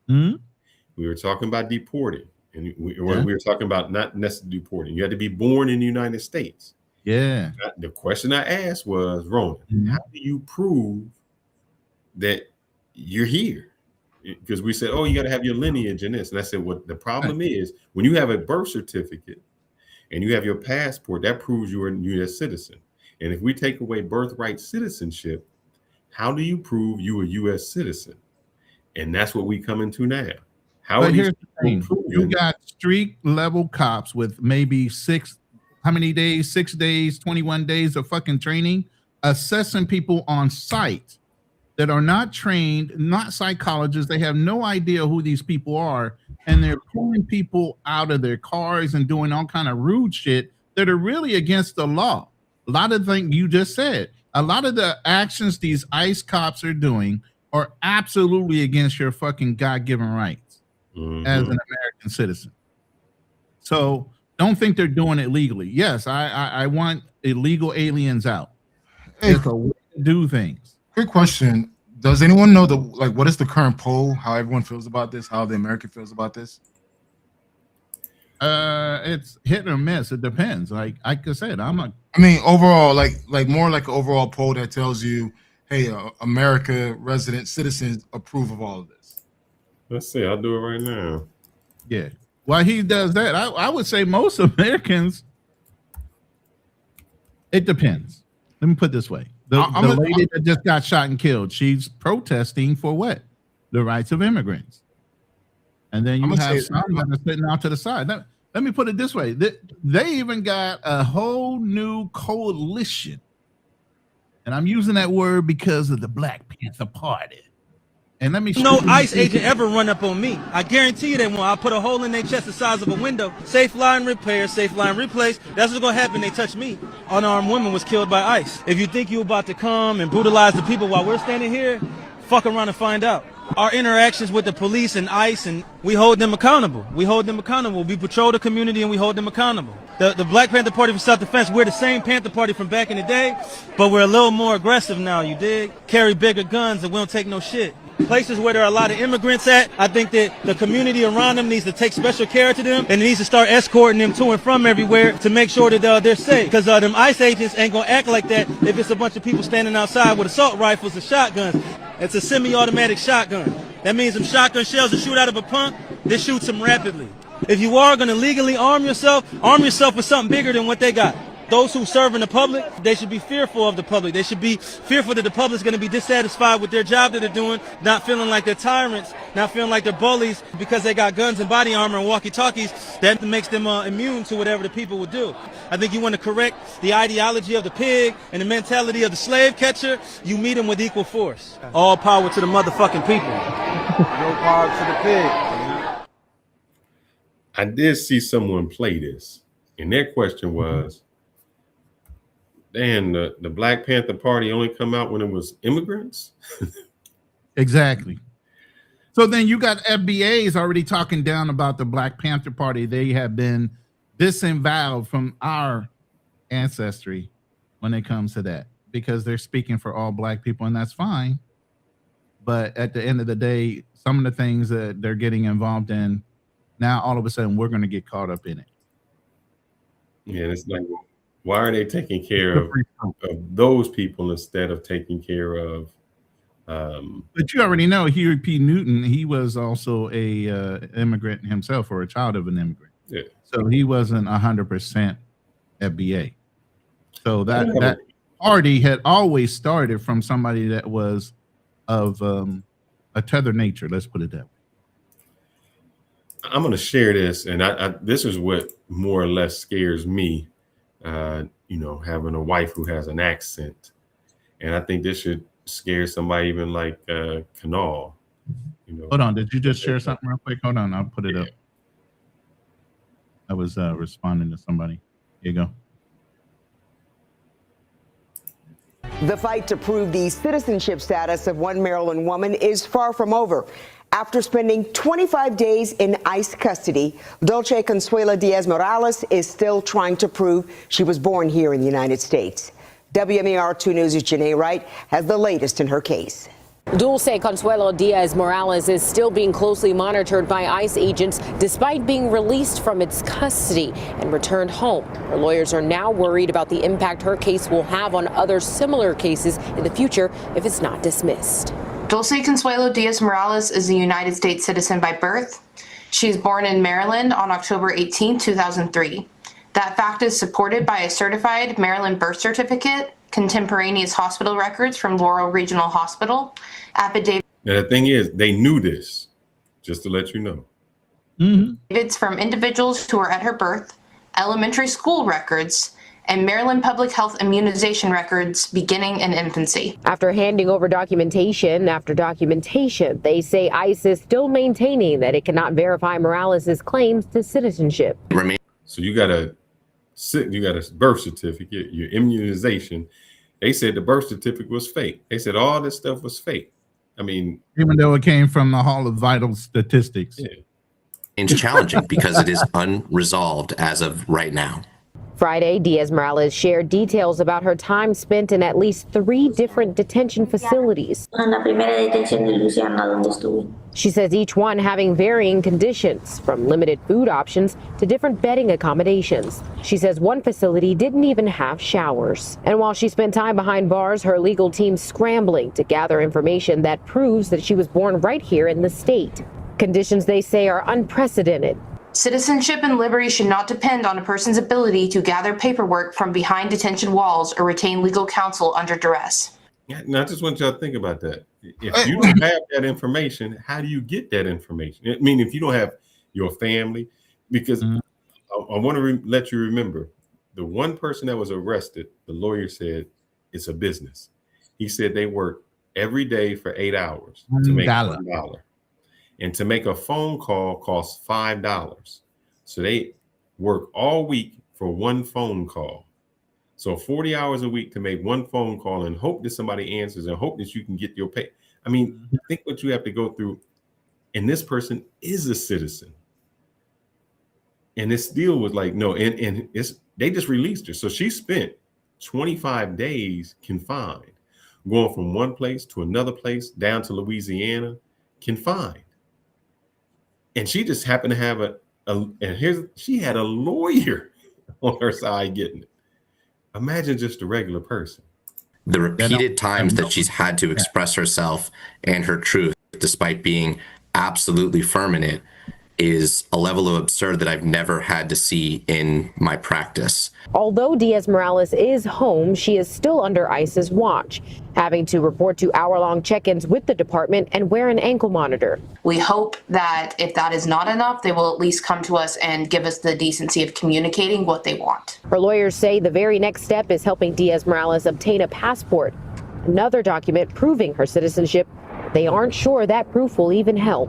we were talking about deporting, and we were talking about not necessarily deporting. You had to be born in the United States. Yeah. The question I asked was, Ronan, how do you prove that you're here? Because we said, oh, you got to have your lineage in this. And I said, well, the problem is when you have a birth certificate and you have your passport, that proves you're a U.S. citizen. And if we take away birthright citizenship, how do you prove you a U.S. citizen? And that's what we come into now. How but are here's these the thing. You got street level cops with maybe 6 days, 21 days of fucking training, assessing people on site that are not trained, not psychologists. They have no idea who these people are. And they're pulling people out of their cars and doing all kind of rude shit that are really against the law. A lot of things you just said, a lot of the actions these ICE cops are doing are absolutely against your fucking God-given rights as an American citizen. So don't think they're doing it legally. Yes, I want illegal aliens out. It's a way to do things. Quick question. Does anyone know what is the current poll? How everyone feels about this? How the American feels about this? It's hit or miss. It depends. Like I said, overall, like more like an overall poll that tells you, hey, America resident citizens approve of all of this. Let's see. I'll do it right now. Yeah. While he does that, I would say most Americans. It depends. Let me put it this way. The lady that just got shot and killed, she's protesting for what? The rights of immigrants. And then you have some that are sitting out to the side. Let me put it this way. They even got a whole new coalition. And I'm using that word because of the Black Panther Party. And let me show No you ICE agent ever run up on me. I guarantee you that when I put a hole in their chest the size of a window, safe line repair, safe line replace, that's what's gonna happen. They touch me. Unarmed woman was killed by ICE. If you think you're about to come and brutalize the people while we're standing here, fuck around and find out. Our interactions with the police and ICE, and we hold them accountable. We hold them accountable. We patrol the community and we hold them accountable. The Black Panther Party for self-defense, we're the same Panther Party from back in the day, but we're a little more aggressive now, you dig? Carry bigger guns and we don't take no shit. Places where there are a lot of immigrants at, I think that the community around them needs to take special care to them and needs to start escorting them to and from everywhere to make sure that they're safe. Because them ICE agents ain't gonna act like that if it's a bunch of people standing outside with assault rifles and shotguns. It's a semi-automatic shotgun. That means them shotgun shells that shoot out of a pump, they shoot them rapidly. If you are gonna legally arm yourself with something bigger than what they got. Those who serve in the public, they should be fearful of the public. They should be fearful that the public is going to be dissatisfied with their job that they're doing, not feeling like they're tyrants, not feeling like they're bullies because they got guns and body armor and walkie-talkies. That makes them immune to whatever the people would do. I think you want to correct the ideology of the pig and the mentality of the slave catcher. You meet them with equal force. All power to the motherfucking people. No power to the pig. I did see someone play this, and their question was, damn, the Black Panther Party only come out when it was immigrants? Exactly. So then you got FBAs already talking down about the Black Panther Party. They have been disavowed from our ancestry when it comes to that because they're speaking for all black people, and that's fine. But at the end of the day, some of the things that they're getting involved in, now all of a sudden we're going to get caught up in it. Yeah, it's like, why are they taking care of those people instead of taking care of? But you already know Huey P. Newton. He was also a immigrant himself, or a child of an immigrant. Yeah. So he wasn't 100% FBA. So that party had always started from somebody that was of a tethered nature. Let's put it that way. I'm going to share this, and this is what more or less scares me. Having a wife who has an accent, and I think this should scare somebody even like Kanal. Hold on, did you just share something real quick? Hold on, I'll put it up. I was responding to somebody. Here you go. The fight to prove the citizenship status of one Maryland woman is far from over. After spending 25 days in ICE custody, Dulce Consuela Diaz Morales is still trying to prove she was born here in the United States. WMER 2 News' Janae Wright has the latest in her case. Dulce Consuelo Diaz Morales is still being closely monitored by ICE agents despite being released from its custody and returned home. Her lawyers are now worried about the impact her case will have on other similar cases in the future if it's not dismissed. Dulce Consuelo Diaz Morales is a United States citizen by birth. She was born in Maryland on October 18, 2003. That fact is supported by a certified Maryland birth certificate, contemporaneous hospital records from Laurel Regional Hospital, affidavits. Now, the thing is, they knew this, just to let you know. It's from individuals who were at her birth, elementary school records, and Maryland public health immunization records beginning in infancy. After handing over documentation after documentation, they say ICE is still maintaining that it cannot verify Morales' claims to citizenship. So you got a birth certificate, your immunization. They said the birth certificate was fake. They said all this stuff was fake. I mean, even though it came from the Hall of Vital Statistics. Yeah. It's challenging because it is unresolved as of right now. Friday, Diaz Morales shared details about her time spent in at least 3 different detention facilities. She says each one having varying conditions, from limited food options to different bedding accommodations. She says one facility didn't even have showers. And while she spent time behind bars, her legal team scrambling to gather information that proves that she was born right here in the state. Conditions they say are unprecedented. Citizenship and liberty should not depend on a person's ability to gather paperwork from behind detention walls or retain legal counsel under duress. Now, I just want y'all to think about that. If you don't have that information, how do you get that information? I mean, if you don't have your family, because I want to let you remember, the one person that was arrested, the lawyer said it's a business. He said they work every day for 8 hours to make $1. And to make a phone call costs $5. So they work all week for one phone call. So 40 hours a week to make one phone call and hope that somebody answers and hope that you can get your pay. I mean, think what you have to go through. And this person is a citizen. And it still was like, no, and they just released her. So she spent 25 days confined, going from one place to another place, down to Louisiana, confined. And she just happened to have she had a lawyer on her side getting it. Imagine just a regular person. The repeated times that she's had to express herself and her truth, despite being absolutely firm in it, is a level of absurd that I've never had to see in my practice. Although Diaz-Morales is home, she is still under ICE's watch, having to report to hour-long check-ins with the department and wear an ankle monitor. We hope that if that is not enough, they will at least come to us and give us the decency of communicating what they want. Her lawyers say the very next step is helping Diaz-Morales obtain a passport, another document proving her citizenship. They aren't sure that proof will even help.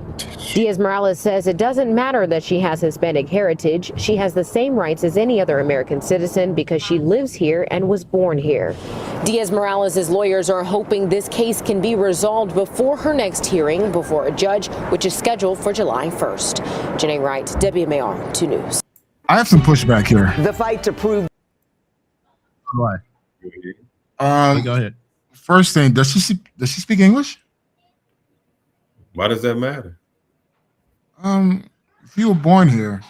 Diaz-Morales says it doesn't matter that she has Hispanic heritage. She has the same rights as any other American citizen because she lives here and was born here. Diaz-Morales' lawyers are hoping this case can be resolved before her next hearing before a judge, which is scheduled for July 1st. Janae Wright, WMAR 2 News. I have some pushback here. The fight to prove. Right. Go ahead. First thing, does she speak English? Why does that matter? If you were born here,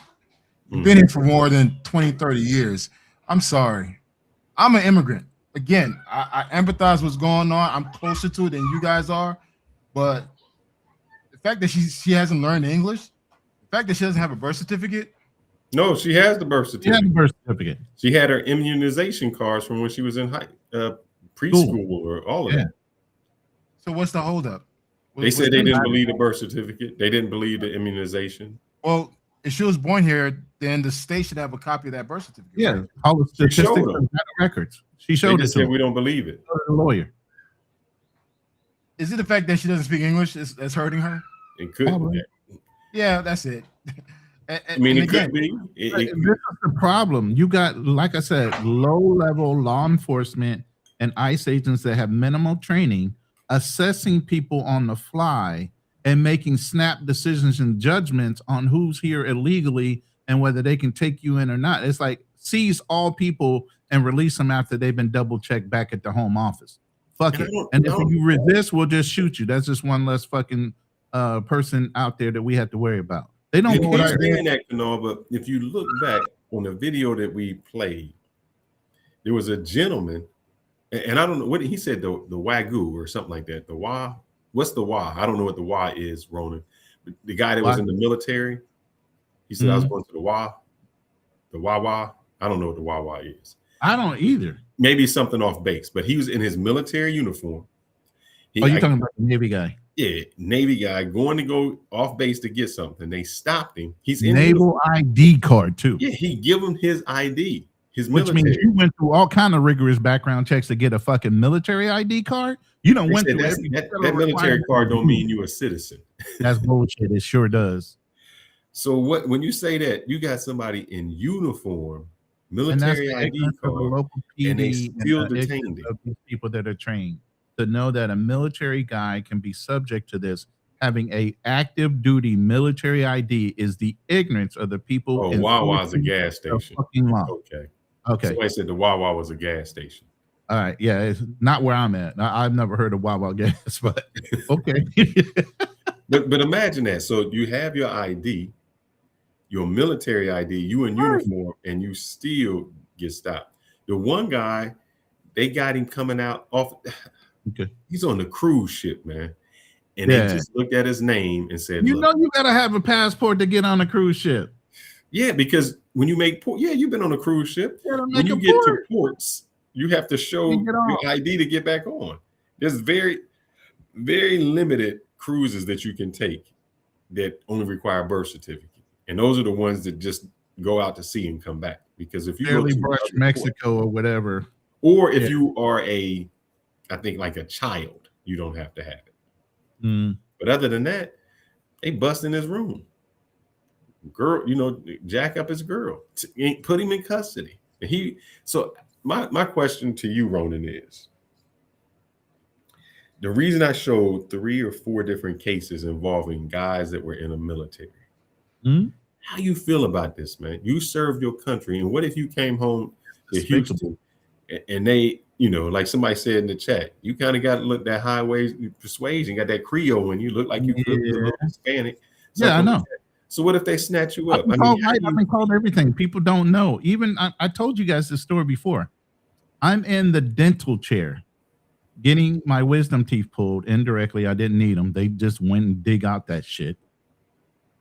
you've been here for more than 20, 30 years. I'm sorry. I'm an immigrant. Again, I empathize what's going on. I'm closer to it than you guys are. But the fact that she hasn't learned English, the fact that she doesn't have a birth certificate. No, she has the birth certificate. She had the birth certificate. She had her immunization cards from when she was in preschool or all of that. So what's the holdup? They said they didn't believe the birth certificate. They didn't believe the immunization. Well, if she was born here, then the state should have a copy of that birth certificate. Yeah, right? all the statistics and records. She showed it to we don't believe it. The lawyer. Is it the fact that she doesn't speak English that's hurting her? It could. Yeah, that's it. I mean, it could be. This is the problem. You got, like I said, low-level law enforcement and ICE agents that have minimal training, assessing people on the fly and making snap decisions and judgments on who's here illegally and whether they can take you in or not. It's like seize all people and release them after they've been double checked back at the home office. Fuck it. And if you resist, we'll just shoot you. That's just one less fucking person out there that we have to worry about. They don't know what I saying that, but if you look back on the video that we played, there was a gentleman, and I don't know what he said, the Wagyu or something like that. The Wa, what's the Wa? I don't know what the Wa is, Ronan. But the guy that was in the military, he said, I was going to the Wa. I don't know what the Wawa is. I don't either. Maybe something off base, but he was in his military uniform. You're talking about the Navy guy? Yeah, Navy guy going to go off base to get something. They stopped him. He's in naval ID card too. Yeah, he give him his ID, his which military. means you went through all kind of rigorous background checks to get a fucking military ID card. You don't went through that military card don't mean you a citizen. That's bullshit. It sure does. So when you say that you got somebody in uniform, military ID card, and they still detained these people that are trained to know that a military guy can be subject to this, having a active duty military ID is the ignorance of the people. Oh, Wawa's a gas station. Law. Okay. Somebody said the Wawa was a gas station. All right. Yeah, it's not where I'm at. I've never heard of Wawa gas, but okay. but imagine that. So you have your ID, your military ID, you in uniform, and you still get stopped. The one guy, they got him coming out off. Okay. He's on the cruise ship, man. And they just looked at his name and said, you know, you got to have a passport to get on a cruise ship. Yeah, because when you make port, you've been on a cruise ship. When you get to ports, you have to show your ID to get back on. There's very, very limited cruises that you can take that only require a birth certificate. And those are the ones that just go out to sea and come back. Because if you go to Mexico or whatever, or if you are I think like a child, you don't have to have it. But other than that, they bust in his room. Girl, jack up his girl, put him in custody. So my question to you, Ronan, is the reason I showed 3 or 4 different cases involving guys that were in the military. How you feel about this, man? You served your country, and what if you came home to Despicable. Houston and they, you know, like somebody said in the chat, you kind of got to look that highway persuasion, got that Creole when you look like you could be a little Hispanic. Yeah, I something know. like that. So what if they snatch you I've up? been I mean, called how white. do I've you been called everything. People don't know. Even I told you guys this story before. I'm in the dental chair getting my wisdom teeth pulled indirectly. I didn't need them. They just went and dig out that shit.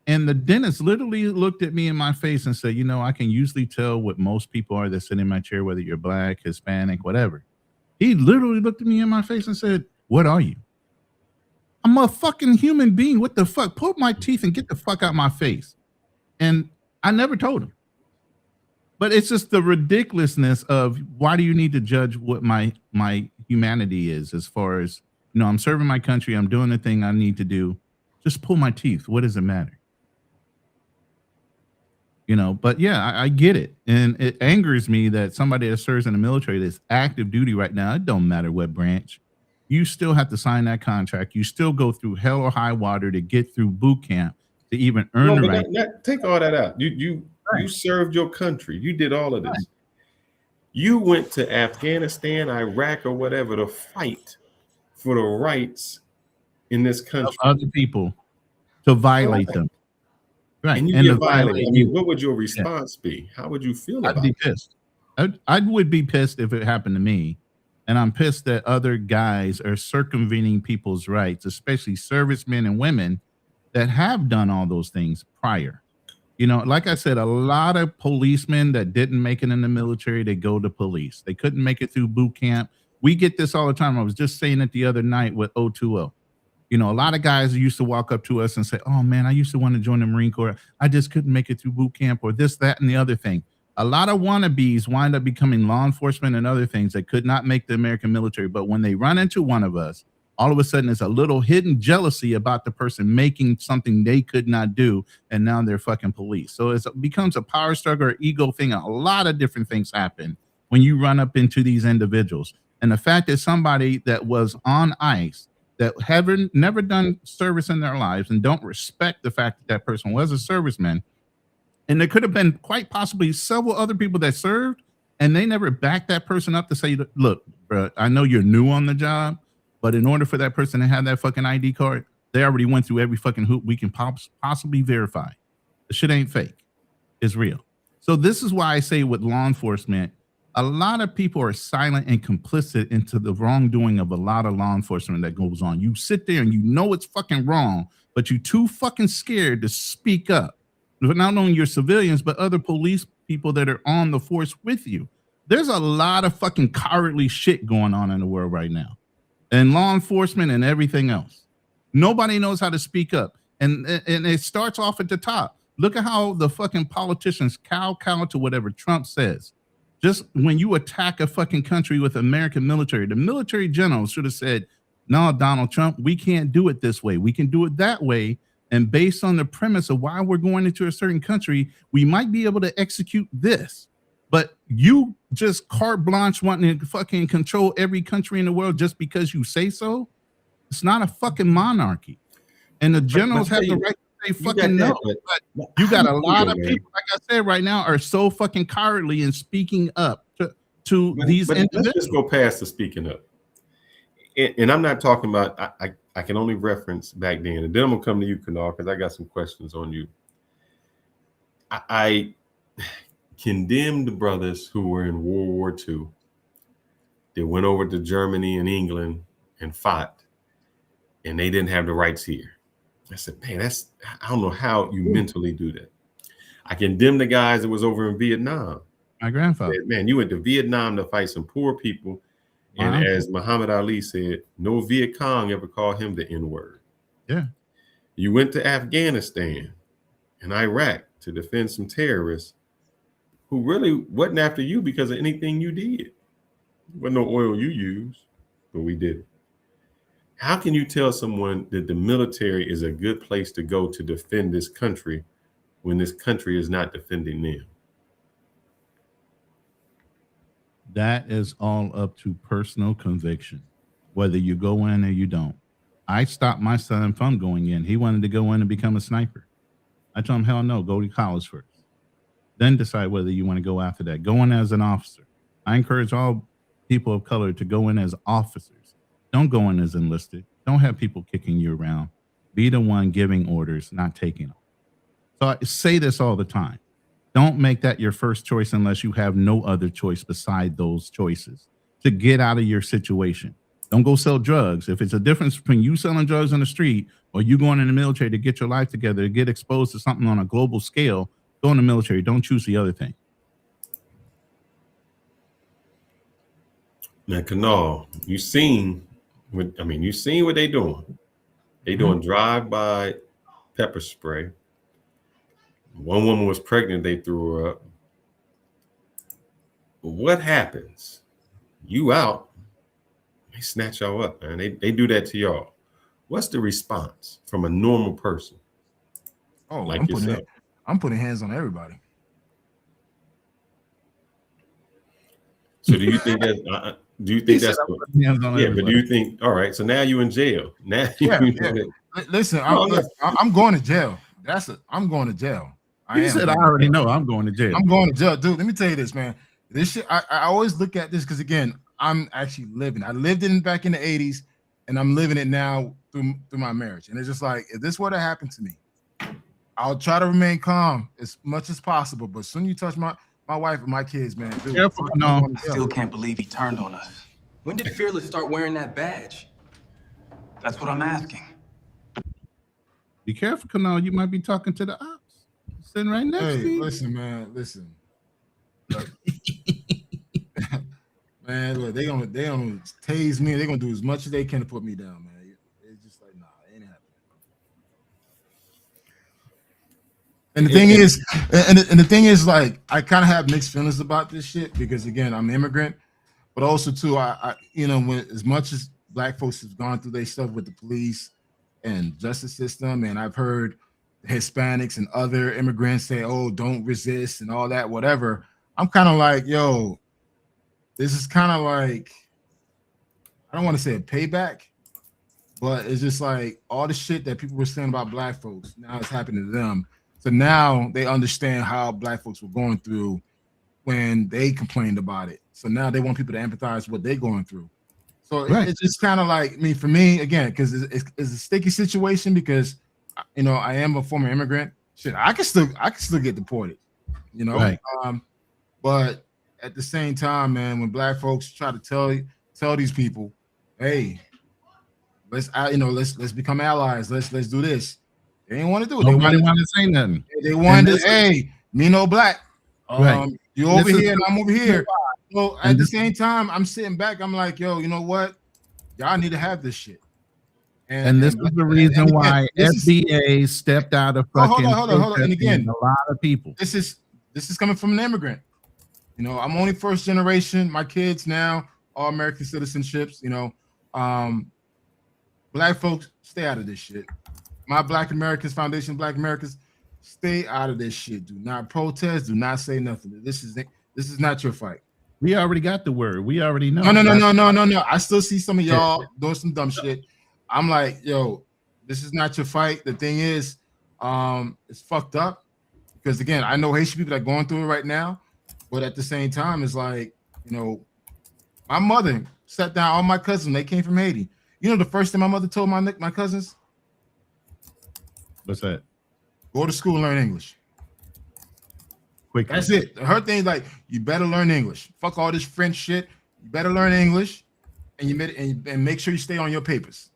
And the dentist literally looked at me in my face and said, you know, I can usually tell what most people are that sit in my chair, whether you're black, Hispanic, whatever. He literally looked at me in my face and said, what are you? I'm a fucking human being. What the fuck? Pull my teeth and get the fuck out my face. And I never told him. But it's just the ridiculousness of why do you need to judge what my humanity is as far as, you know, I'm serving my country. I'm doing the thing I need to do. Just pull my teeth. What does it matter? You know, but yeah, I get it. And it angers me that somebody that serves in the military that's active duty right now, it don't matter what branch, you still have to sign that contract. You still go through hell or high water to get through boot camp to even earn the right. take all that out. You served your country. You did all of this. Right. You went to Afghanistan, Iraq, or whatever to fight for the rights in this country. Of other people to violate them. Right. And you get violated. I mean, what would your response be? How would you feel about it? I'd be pissed. I would be pissed if it happened to me. And I'm pissed that other guys are circumventing people's rights, especially servicemen and women that have done all those things prior. You know, like I said, a lot of policemen that didn't make it in the military, they go to police. They couldn't make it through boot camp. We get this all the time. I was just saying it the other night with O2O. You know, a lot of guys used to walk up to us and say, oh, man, I used to want to join the Marine Corps. I just couldn't make it through boot camp or this, that, and the other thing. A lot of wannabes wind up becoming law enforcement and other things that could not make the American military. But when they run into one of us, all of a sudden there's a little hidden jealousy about the person making something they could not do. And now they're fucking police. So it becomes a power struggle or ego thing. A lot of different things happen when you run up into these individuals. And the fact that somebody that was on ICE, that haven't never done service in their lives and don't respect the fact that that person was a serviceman. And there could have been quite possibly several other people that served and they never backed that person up to say, look, bro, I know you're new on the job, but in order for that person to have that fucking ID card, they already went through every fucking hoop we can possibly verify. The shit ain't fake. It's real. So this is why I say with law enforcement, a lot of people are silent and complicit into the wrongdoing of a lot of law enforcement that goes on. You sit there and you know it's fucking wrong, but you're too fucking scared to speak up. Not only your civilians, but other police people that are on the force with you. There's a lot of fucking cowardly shit going on in the world right now. And law enforcement and everything else. Nobody knows how to speak up. And it starts off at the top. Look at how the fucking politicians cow to whatever Trump says. Just when you attack a fucking country with American military, the military generals should have said, no, Donald Trump, we can't do it this way. We can do it that way. And based on the premise of why we're going into a certain country, we might be able to execute this. But you just carte blanche wanting to fucking control every country in the world just because you say so. It's not a fucking monarchy. And the generals have the right to say fucking no. But you got a lot of people, like I said, right now are so fucking cowardly in speaking up to these individuals. Let's just go past the speaking up. And I'm not talking about, I can only reference back then. And then I'm going to come to you, Kanal, because I got some questions on you. I condemned the brothers who were in World War II. They went over to Germany and England and fought, and they didn't have the rights here. I said, man, I don't know how you mentally do that. I condemned the guys that was over in Vietnam. My grandfather. Said, man, you went to Vietnam to fight some poor people. And as Muhammad Ali said, no Viet Cong ever called him the N-word. Yeah. You went to Afghanistan and Iraq to defend some terrorists who really wasn't after you because of anything you did. There wasn't no oil you used, but we did it. How can you tell someone that the military is a good place to go to defend this country when this country is not defending them? That is all up to personal conviction, whether you go in or you don't. I stopped my son from going in. He wanted to go in and become a sniper. I told them, hell no, go to college first. Then decide whether you want to go after that. Go in as an officer. I encourage all people of color to go in as officers. Don't go in as enlisted. Don't have people kicking you around. Be the one giving orders, not taking them. So I say this all the time. Don't make that your first choice unless you have no other choice beside those choices to get out of your situation. Don't go sell drugs. If it's a difference between you selling drugs on the street or you going in the military to get your life together, to get exposed to something on a global scale, go in the military. Don't choose the other thing. Now, Kanal, you seen what they doing. They doing drive-by pepper spray. One woman was pregnant, they threw her up. What happens? You out, they snatch y'all up, man. They do that to y'all. What's the response from a normal person? Oh, like yourself? I'm putting hands on everybody. So do you think that do you think that's but do you think, all right, so now you in jail. Now Listen, I'm going to jail. I'm going to jail. I already know I'm going to jail. I'm going to jail. Dude, let me tell you this, man. This shit, I always look at this because, again, I'm actually living. I lived it back in the 80s, and I'm living it now through my marriage. And it's just like, if this were to happen to me, I'll try to remain calm as much as possible. But soon you touch my wife and my kids, man. Dude, I still can't believe he turned on us. When did Fearless start wearing that badge? That's what I'm asking. Be careful, Kanal. You might be talking to the ops. Sitting right next to you. Listen, man. Listen. Look. Man, look, they gonna tase me. They're gonna do as much as they can to put me down, man. It's just like, nah, it ain't happening. And the thing is, like, I kind of have mixed feelings about this shit because, again, I'm an immigrant, but also too, I when as much as Black folks have gone through their stuff with the police and justice system, and I've heard Hispanics and other immigrants say, "Oh, don't resist" and all that, whatever. I'm kind of like, yo, this is kind of like, I don't want to say a payback, but it's just like all the shit that people were saying about Black folks now it's happening to them. So now they understand how Black folks were going through when they complained about it. So now they want people to empathize with what they're going through. So it's just kind of like for me again, because it's a sticky situation because I am a former immigrant. Shit, I can still get deported, Right. But at the same time, man, when Black folks try to tell these people, hey, let's become allies, let's do this. They didn't want to do it. Nobody wanted to say nothing. They wanted to, hey, me no Black. Right. You over here and I'm over here. So at the same time, I'm sitting back. I'm like, yo, you know what? Y'all need to have this shit. And this is the reason why FBA stepped out of fucking. Hold on. And again, a lot of people. This is coming from an immigrant. I'm only first generation. My kids now are American citizenships. Black folks, stay out of this shit. My Black Americans Foundation, Black Americans, stay out of this shit. Do not protest. Do not say nothing. This is not your fight. We already got the word. We already know. No. I still see some of y'all doing some dumb shit. I'm like, yo, this is not your fight. The thing is, it's fucked up because again, I know Haitian people that are going through it right now, but at the same time, it's like, my mother sat down all my cousins. They came from Haiti. The first thing my mother told my cousins. What's that? Go to school and learn English. Quick. That's it. Her thing is like, you better learn English. Fuck all this French shit. You better learn English, and make sure you stay on your papers.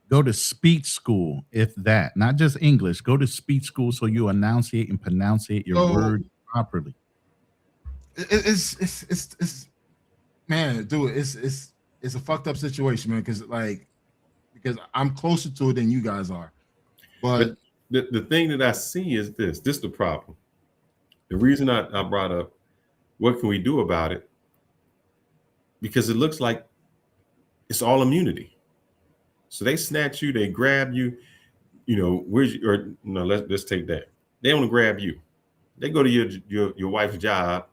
Go to speech school, if that, not just English. Go to speech school so you enunciate and pronunciate your words properly. It's man, dude. It's a fucked up situation, man. Because I'm closer to it than you guys are. But the thing that I see is this is the problem. The reason I brought up what can we do about it, because it looks like it's all immunity. So they snatch you, they grab you, let's take that. They want to grab you. They go to your wife's job,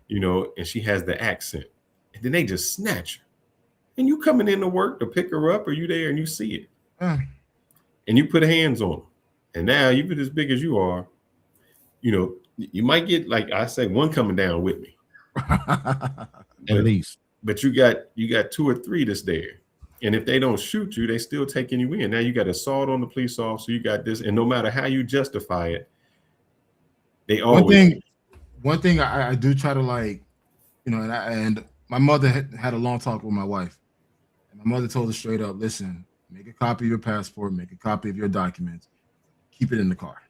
and she has the accent, and then they just snatch her. And you coming into work to pick her up, or you there and you see it. And you put hands on them. And now, even as big as you are, you know, you might get, like I say, one coming down with me. At least. But you got 2 or 3 that's there. And if they don't shoot you, they still taking you in. Now you got assault on the police officer, you got this, and no matter how you justify it, they always. One thing I do try to, like, you know, and my mother had a long talk with my wife. And my mother told her straight up, listen, make a copy of your passport, make a copy of your documents, keep it in the car.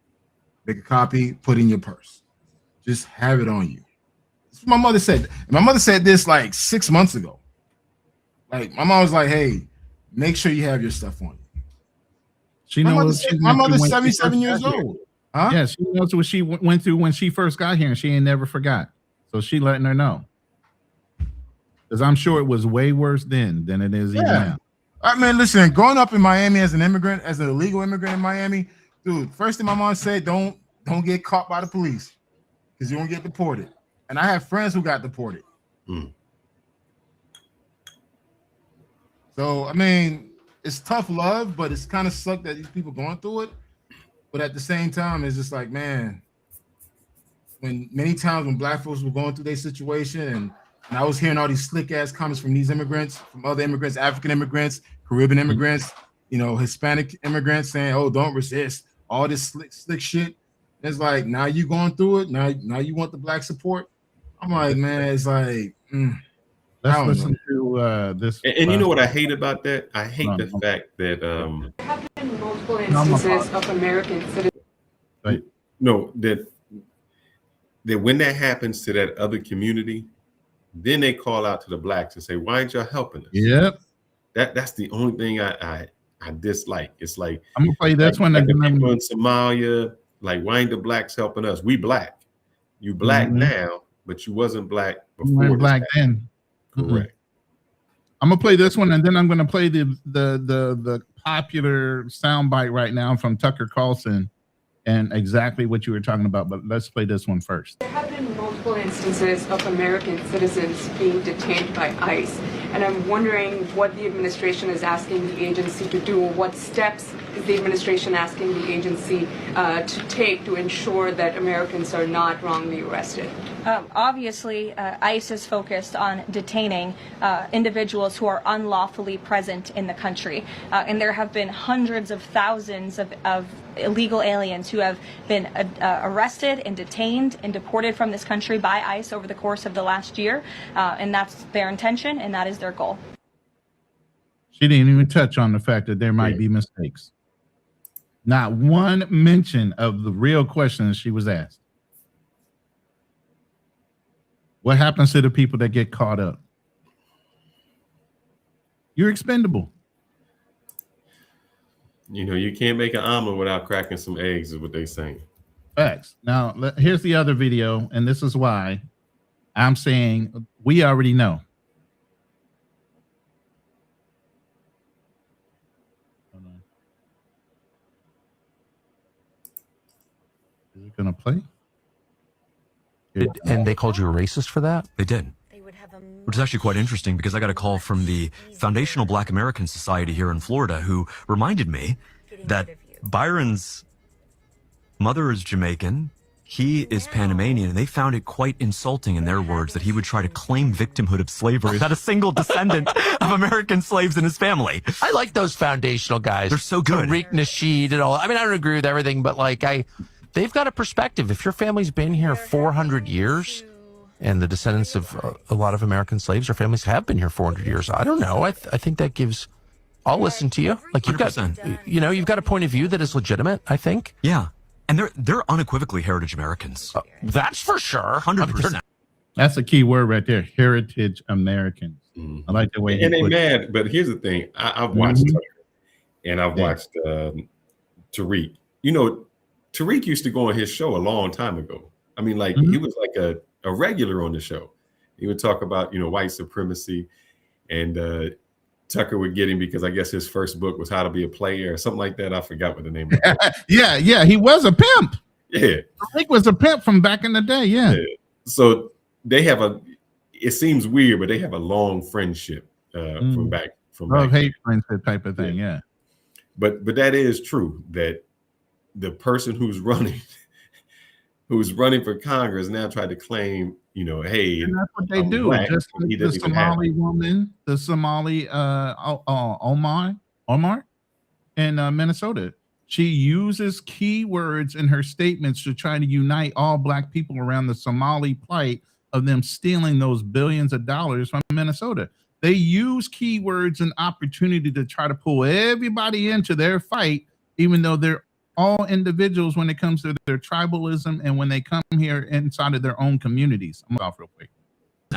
Make a copy, put it in your purse. Just have it on you. That's what my mother said. And my mother said this like 6 months ago. Like, my mom was like, hey, make sure you have your stuff on you. She knows. My mother's 77 years old. Huh? Yeah, she knows what she went through when she first got here, and she ain't never forgot. So she letting her know. Because I'm sure it was way worse then than it is even now. I mean, listen, growing up in Miami as an immigrant, as an illegal immigrant in Miami, dude, first thing my mom said, don't get caught by the police because you won't get deported. And I have friends who got deported. So, I mean, it's tough love, but it's kind of sucked that these people going through it. But at the same time, it's just like, man, when many times when black folks were going through their situation and I was hearing all these slick ass comments from these immigrants, from other immigrants, African immigrants, Caribbean immigrants, you know, Hispanic immigrants saying, oh, don't resist, all this slick shit. It's like, now you going through it. Now you want the black support. I'm like, man, it's like, let's listen to this. And you know what I hate about that? I hate the fact that there have been multiple instances of American citizens. Right. No, that when that happens to that other community, then they call out to the blacks and say, why ain't y'all helping us? Yep. That's the only thing I dislike. It's like, I'm gonna play this one. Like the people in Somalia, like, why ain't the blacks helping us? We black. You black now, but you wasn't black before. You weren't black then. Correct. I'm gonna play this one, and then I'm gonna play the popular soundbite right now from Tucker Carlson and exactly what you were talking about. But let's play this one first. There have been multiple instances of American citizens being detained by ICE, and I'm wondering what the administration is asking the agency to do. What steps is the administration asking the agency to take to ensure that Americans are not wrongly arrested? Obviously, ICE is focused on detaining individuals who are unlawfully present in the country. And there have been hundreds of thousands of illegal aliens who have been arrested and detained and deported from this country by ICE over the course of the last year. And that's their intention, and that is their goal. She didn't even touch on the fact that there might be mistakes. Not one mention of the real questions she was asked. What happens to the people that get caught up? You're expendable. You know, you can't make an omelet without cracking some eggs, is what they're saying. Facts. Now, here's the other video, and this is why I'm saying we already know. Is it going to play? And they called you a racist for that? They did. Which is actually quite interesting because I got a call from the Foundational Black American Society here in Florida who reminded me that Byron's mother is Jamaican, he is Panamanian, and they found it quite insulting in their words that he would try to claim victimhood of slavery, not a single descendant of American slaves in his family. I like those foundational guys. They're so good. Tariq Nasheed and all. I mean, I don't agree with everything, but like they've got a perspective. If your family's been here 400 years, and the descendants of a lot of American slaves or families have been here 400 years, I don't know. I think that gives. I'll listen to you. Like you've 100%. got, you've got a point of view that is legitimate. I think. Yeah, and they're unequivocally heritage Americans. That's for sure. 100%. That's a key word right there. Heritage Americans. I like the way. And they mad, but here's the thing: I've watched Tucker, and I've watched Tariq. You know, Tariq used to go on his show a long time ago. I mean, like he was like a regular on the show. He would talk about, white supremacy, and Tucker would get him because I guess his first book was How to Be a Player or something like that. I forgot what the name of it. Yeah, he was a pimp. Yeah. He was a pimp from back in the day, yeah. So they have it seems weird, but they have a long friendship from back hate friendship type of thing, yeah. But that is true that the person who's running who's running for Congress now tried to claim, hey, And that's what they I'm do. black, Just he like the doesn't even have Somali woman, the Somali Omar in Minnesota. She uses keywords in her statements to try to unite all black people around the Somali plight of them stealing those billions of dollars from Minnesota. They use keywords and opportunity to try to pull everybody into their fight, even though they're all individuals when it comes to their tribalism and when they come here inside of their own communities. I'm off real quick.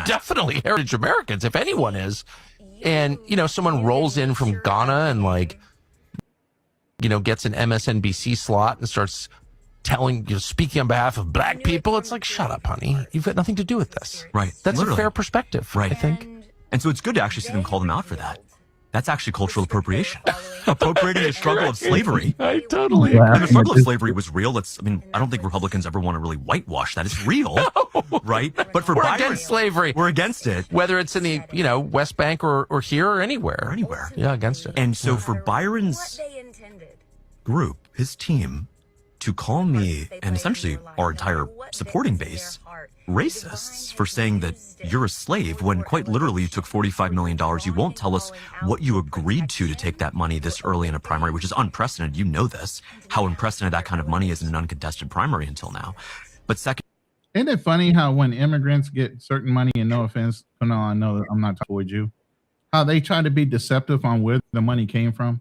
Definitely heritage Americans, if anyone is. And, someone rolls in from Ghana and gets an MSNBC slot and starts speaking on behalf of black people. It's like, shut up, honey. You've got nothing to do with this. Right. That's Literally. a fair perspective, Right. I think. And so it's good to actually see them call them out for that. That's actually cultural appropriation. Appropriating the struggle of slavery. I totally And agree. the struggle of slavery was real. I don't think Republicans ever want to really whitewash that. It's real, right? But for We're Byron, against slavery. We're against it. Whether it's in the, West Bank or here or anywhere. Anywhere. Yeah, against it. And so for Byron's group, his team, to call me and essentially our entire supporting base racists for saying that you're a slave when quite literally you took $45 million. You won't tell us what you agreed to take that money this early in a primary, which is unprecedented. You know this, how unprecedented that kind of money is in an uncontested primary until now. But second, isn't it funny how when immigrants get certain money, and no offense, no, I know that I'm not talking with you, how they try to be deceptive on where the money came from?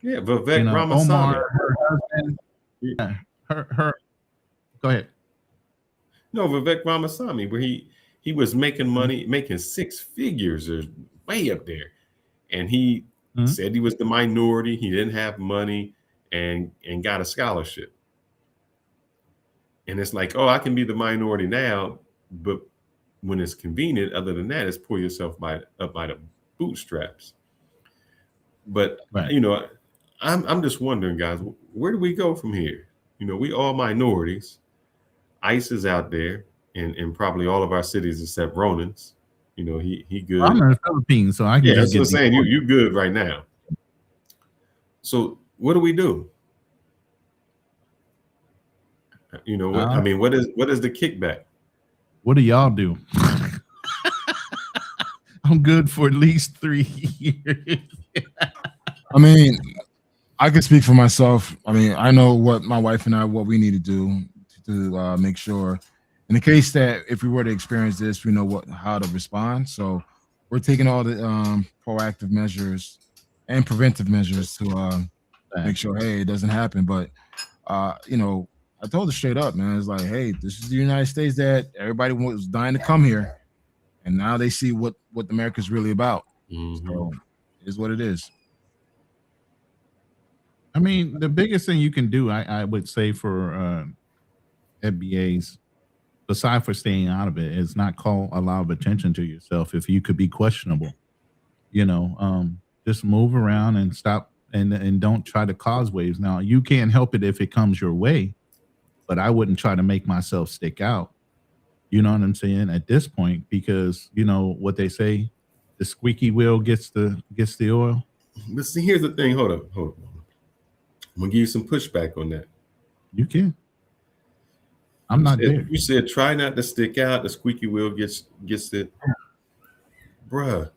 Yeah, Vivek Ramaswamy. Omar, her husband, her. Go ahead. No, Vivek Ramaswamy, where he was making money, making six figures, or way up there, and he said he was the minority. He didn't have money, and got a scholarship. And it's like, oh, I can be the minority now, but when it's convenient, other than that, it's pull yourself up by the bootstraps. But right. I'm just wondering, guys, where do we go from here? We all minorities. ICE is out there in probably all of our cities except Ronan's. He good. I'm in the Philippines, so I can that's just what I'm get saying. You good right now. So what do we do? I mean, what is the kickback? What do y'all do? I'm good for at least 3 years. I mean, I can speak for myself. I mean, I know what my wife and what we need to do to make sure, in the case that if we were to experience this, we know how to respond. So we're taking all the proactive measures and preventive measures to make sure, hey, it doesn't happen. But I told her straight up, man. It's like, hey, this is the United States that everybody was dying to come here, and now they see what America's really about. So it is what it is. I mean, the biggest thing you can do, I would say, for FBAs, aside for staying out of it, is not call a lot of attention to yourself if you could be questionable. Just move around and stop and don't try to cause waves. Now, you can't help it if it comes your way, but I wouldn't try to make myself stick out. You know what I'm saying? At this point, because what they say, the squeaky wheel gets the oil. But see, here's the thing. Hold up. I'm gonna give you some pushback on that. You can. I'm not there. You said try not to stick out. The squeaky wheel gets it. Bruh,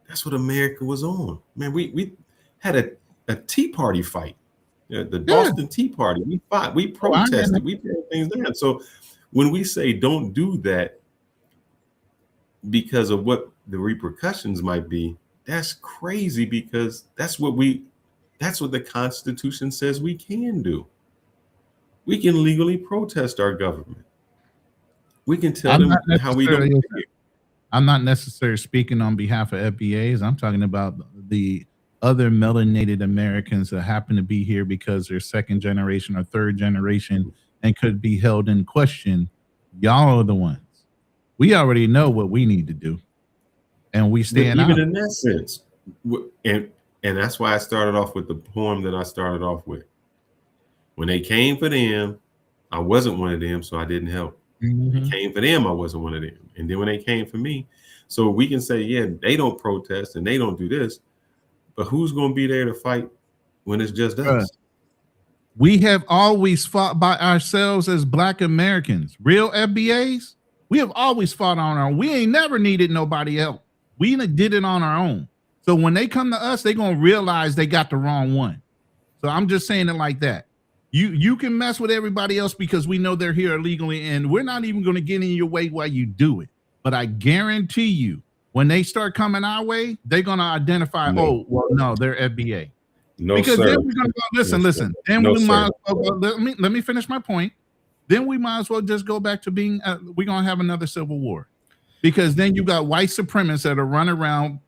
that's what America was on. Man, we had a Tea Party fight. The Boston Tea Party. We fought. We protested. We tear things down. So when we say don't do that because of what the repercussions might be, that's crazy, because that's what the Constitution says we can do. We can legally protest our government. We can tell them how we don't. I'm not necessarily speaking on behalf of FBAs. I'm talking about the other melanated Americans that happen to be here because they're second generation or third generation and could be held in question. Y'all are the ones. We already know what we need to do, and we stand out. Even in that sense, and that's why I started off with the poem that I started off with. When they came for them, I wasn't one of them, so I didn't help. They came for them, I wasn't one of them. And then when they came for me, so we can say, yeah, they don't protest and they don't do this, but who's going to be there to fight when it's just us? We have always fought by ourselves as Black Americans. Real FBAs, we have always fought on our own. We ain't never needed nobody else. We did it on our own. So when they come to us, they're going to realize they got the wrong one. So I'm just saying it like that. You can mess with everybody else because we know they're here illegally, and we're not even going to get in your way while you do it. But I guarantee you, when they start coming our way, they're going to identify, oh, well, no, they're FBA. No, because sir. then we're going to go, listen. Then No, we might sir. as well go, let me finish my point. Then we might as well just go back to being, we're going to have another civil war. Because then you got white supremacists that are running around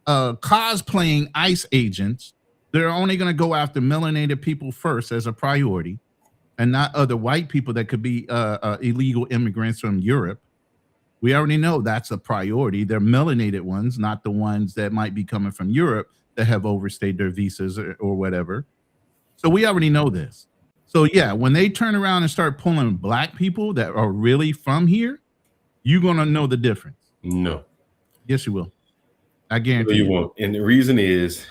cosplaying ICE agents. They're only going to go after melanated people first as a priority, and not other white people that could be illegal immigrants from Europe. We already know that's a priority. They're melanated ones, not the ones that might be coming from Europe that have overstayed their visas or whatever. So we already know this. So yeah, when they turn around and start pulling Black people that are really from here, you're going to know the difference. No. Yes, you will. I guarantee you won't. And the reason is,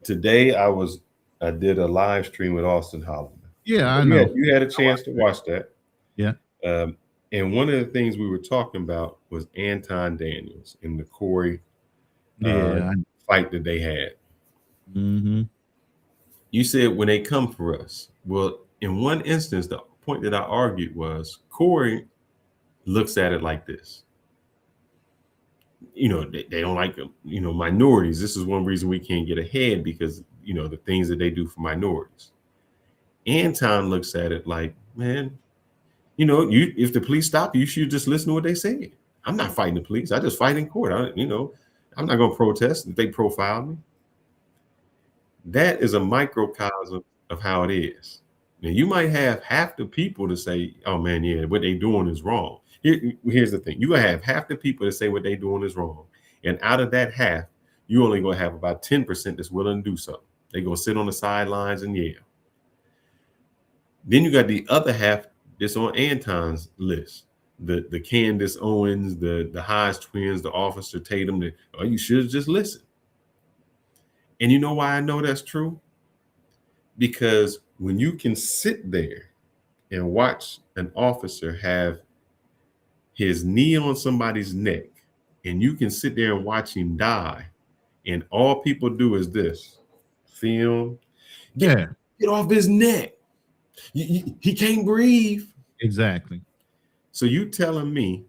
today I did a live stream with Austin Holloman. Yeah, I know. You had a chance to watch that. Yeah. And one of the things we were talking about was Anton Daniels in the Corey fight that they had. Mm-hmm. You said when they come for us. Well, in one instance, the point that I argued was Corey looks at it like this. You know, they don't like, minorities. This is one reason we can't get ahead because, the things that they do for minorities. Anton looks at it like, man, if the police stop you, you should just listen to what they say. I'm not fighting the police. I just fight in court. I'm not going to protest if they profile me. That is a microcosm of how it is. Now, you might have half the people to say, oh, man, yeah, what they doing is wrong. Here's the thing. You're going to have half the people that say what they doing is wrong. And out of that half, you only going to have about 10% that's willing to do something. They're going to sit on the sidelines and yell. Then you got the other half that's on Anton's list. The Candace Owens, the Hodge twins, the Officer Tatum. You should just listen. And you know why I know that's true? Because when you can sit there and watch an officer have his knee on somebody's neck, and you can sit there and watch him die, and all people do is this, film, get off his neck. He can't breathe. Exactly. So you telling me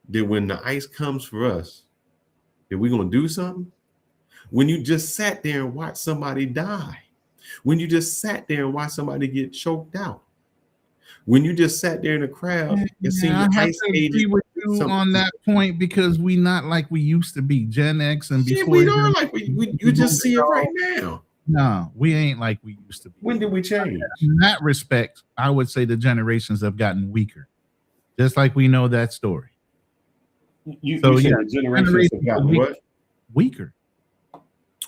that when the ICE comes for us, that we're going to do something? When you just sat there and watched somebody die, when you just sat there and watched somebody get choked out, when you just sat there in the crowd and seen the ICE agent with you on that point because we not like we used to be. Gen X and before. We are like you just see it right now. No, we ain't like we used to be. When did we change? In that respect, I would say the generations have gotten weaker. Just like we know that story. You said the generations have gotten what? Weaker.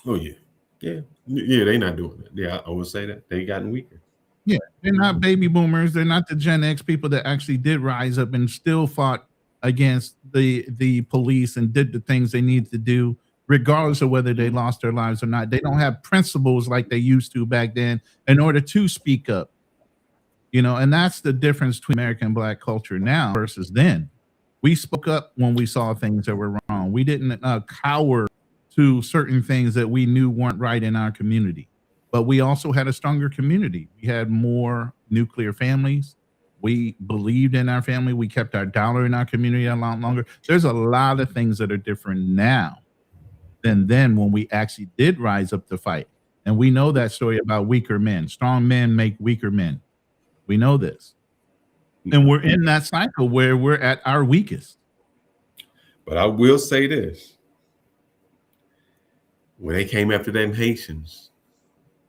Oh yeah. Yeah, they not doing it. Yeah, I would say that. They gotten weaker. Yeah, they're not baby boomers. They're not the Gen X people that actually did rise up and still fought against the police and did the things they needed to do, regardless of whether they lost their lives or not. They don't have principles like they used to back then in order to speak up. And that's the difference between American Black culture now versus then. We spoke up when we saw things that were wrong. We didn't cower to certain things that we knew weren't right in our community. But we also had a stronger community. We had more nuclear families. We believed in our family. We kept our dollar in our community a lot longer. There's a lot of things that are different now than then when we actually did rise up to fight. And we know that story about weaker men. Strong men make weaker men. We know this. And we're in that cycle where we're at our weakest. But I will say this. When they came after them Haitians,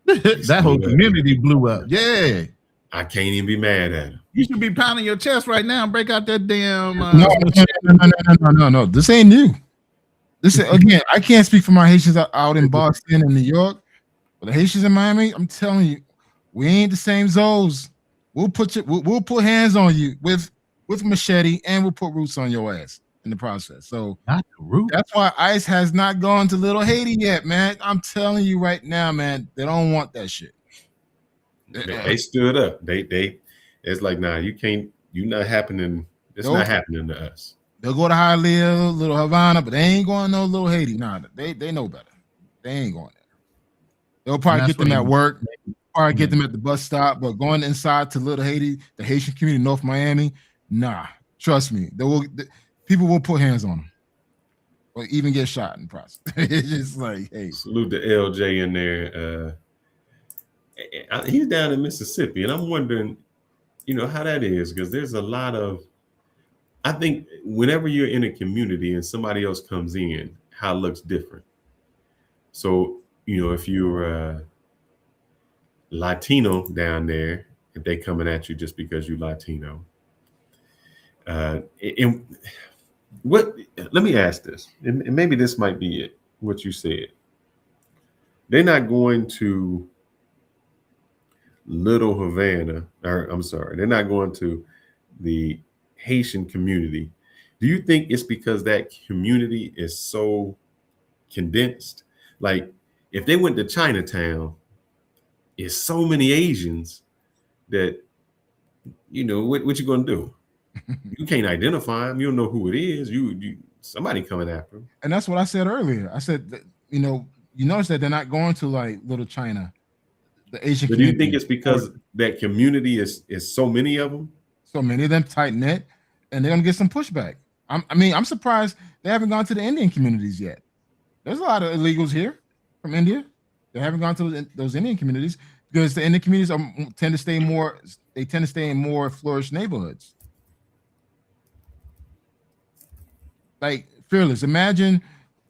that whole community blew up. Yeah. I can't even be mad at them. You should be pounding your chest right now and break out that damn. No. This ain't new. This is, again, I can't speak for my Haitians out in Boston and New York, but the Haitians in Miami, I'm telling you, we ain't the same Zoes. We'll put hands on you with machete, and we'll put roots on your ass in the process. So that's why ICE has not gone to Little Haiti yet, man. I'm telling you right now, man, they don't want that shit. They stood up. They. It's like, nah, you can't. You not happening. It's not happening to us. They'll go to Hialeah, Little Havana, but they ain't going no Little Haiti. Nah, they know better. They ain't going there. They'll probably get them at work, probably get them at the bus stop, but going inside to Little Haiti, the Haitian community, North Miami, nah. Trust me, people will put hands on them, or even get shot in the process. It's just like, hey, salute to LJ in there. He's down in Mississippi, and I'm wondering, how that is, because there's a lot of. I think whenever you're in a community and somebody else comes in, how it looks different. So, if you're Latino down there, if they coming at you just because you're Latino, and let me ask this, and maybe this might be it, what you said. They're not going to Little Havana, or I'm sorry, they're not going to the Haitian community. Do you think it's because that community is so condensed? Like, if they went to Chinatown, it's so many Asians that, what you gonna do? You can't identify them. You don't know who it is. You somebody coming after them. And that's what I said earlier. I said that, you notice that they're not going to like Little China, the Asian but community. Do you think it's because that community is so many of them? So many of them tight knit, and they're gonna get some pushback. I'm surprised they haven't gone to the Indian communities yet. There's a lot of illegals here from India. They haven't gone to those Indian communities because the Indian communities tend to stay in more flourished neighborhoods. Like, Fearless, imagine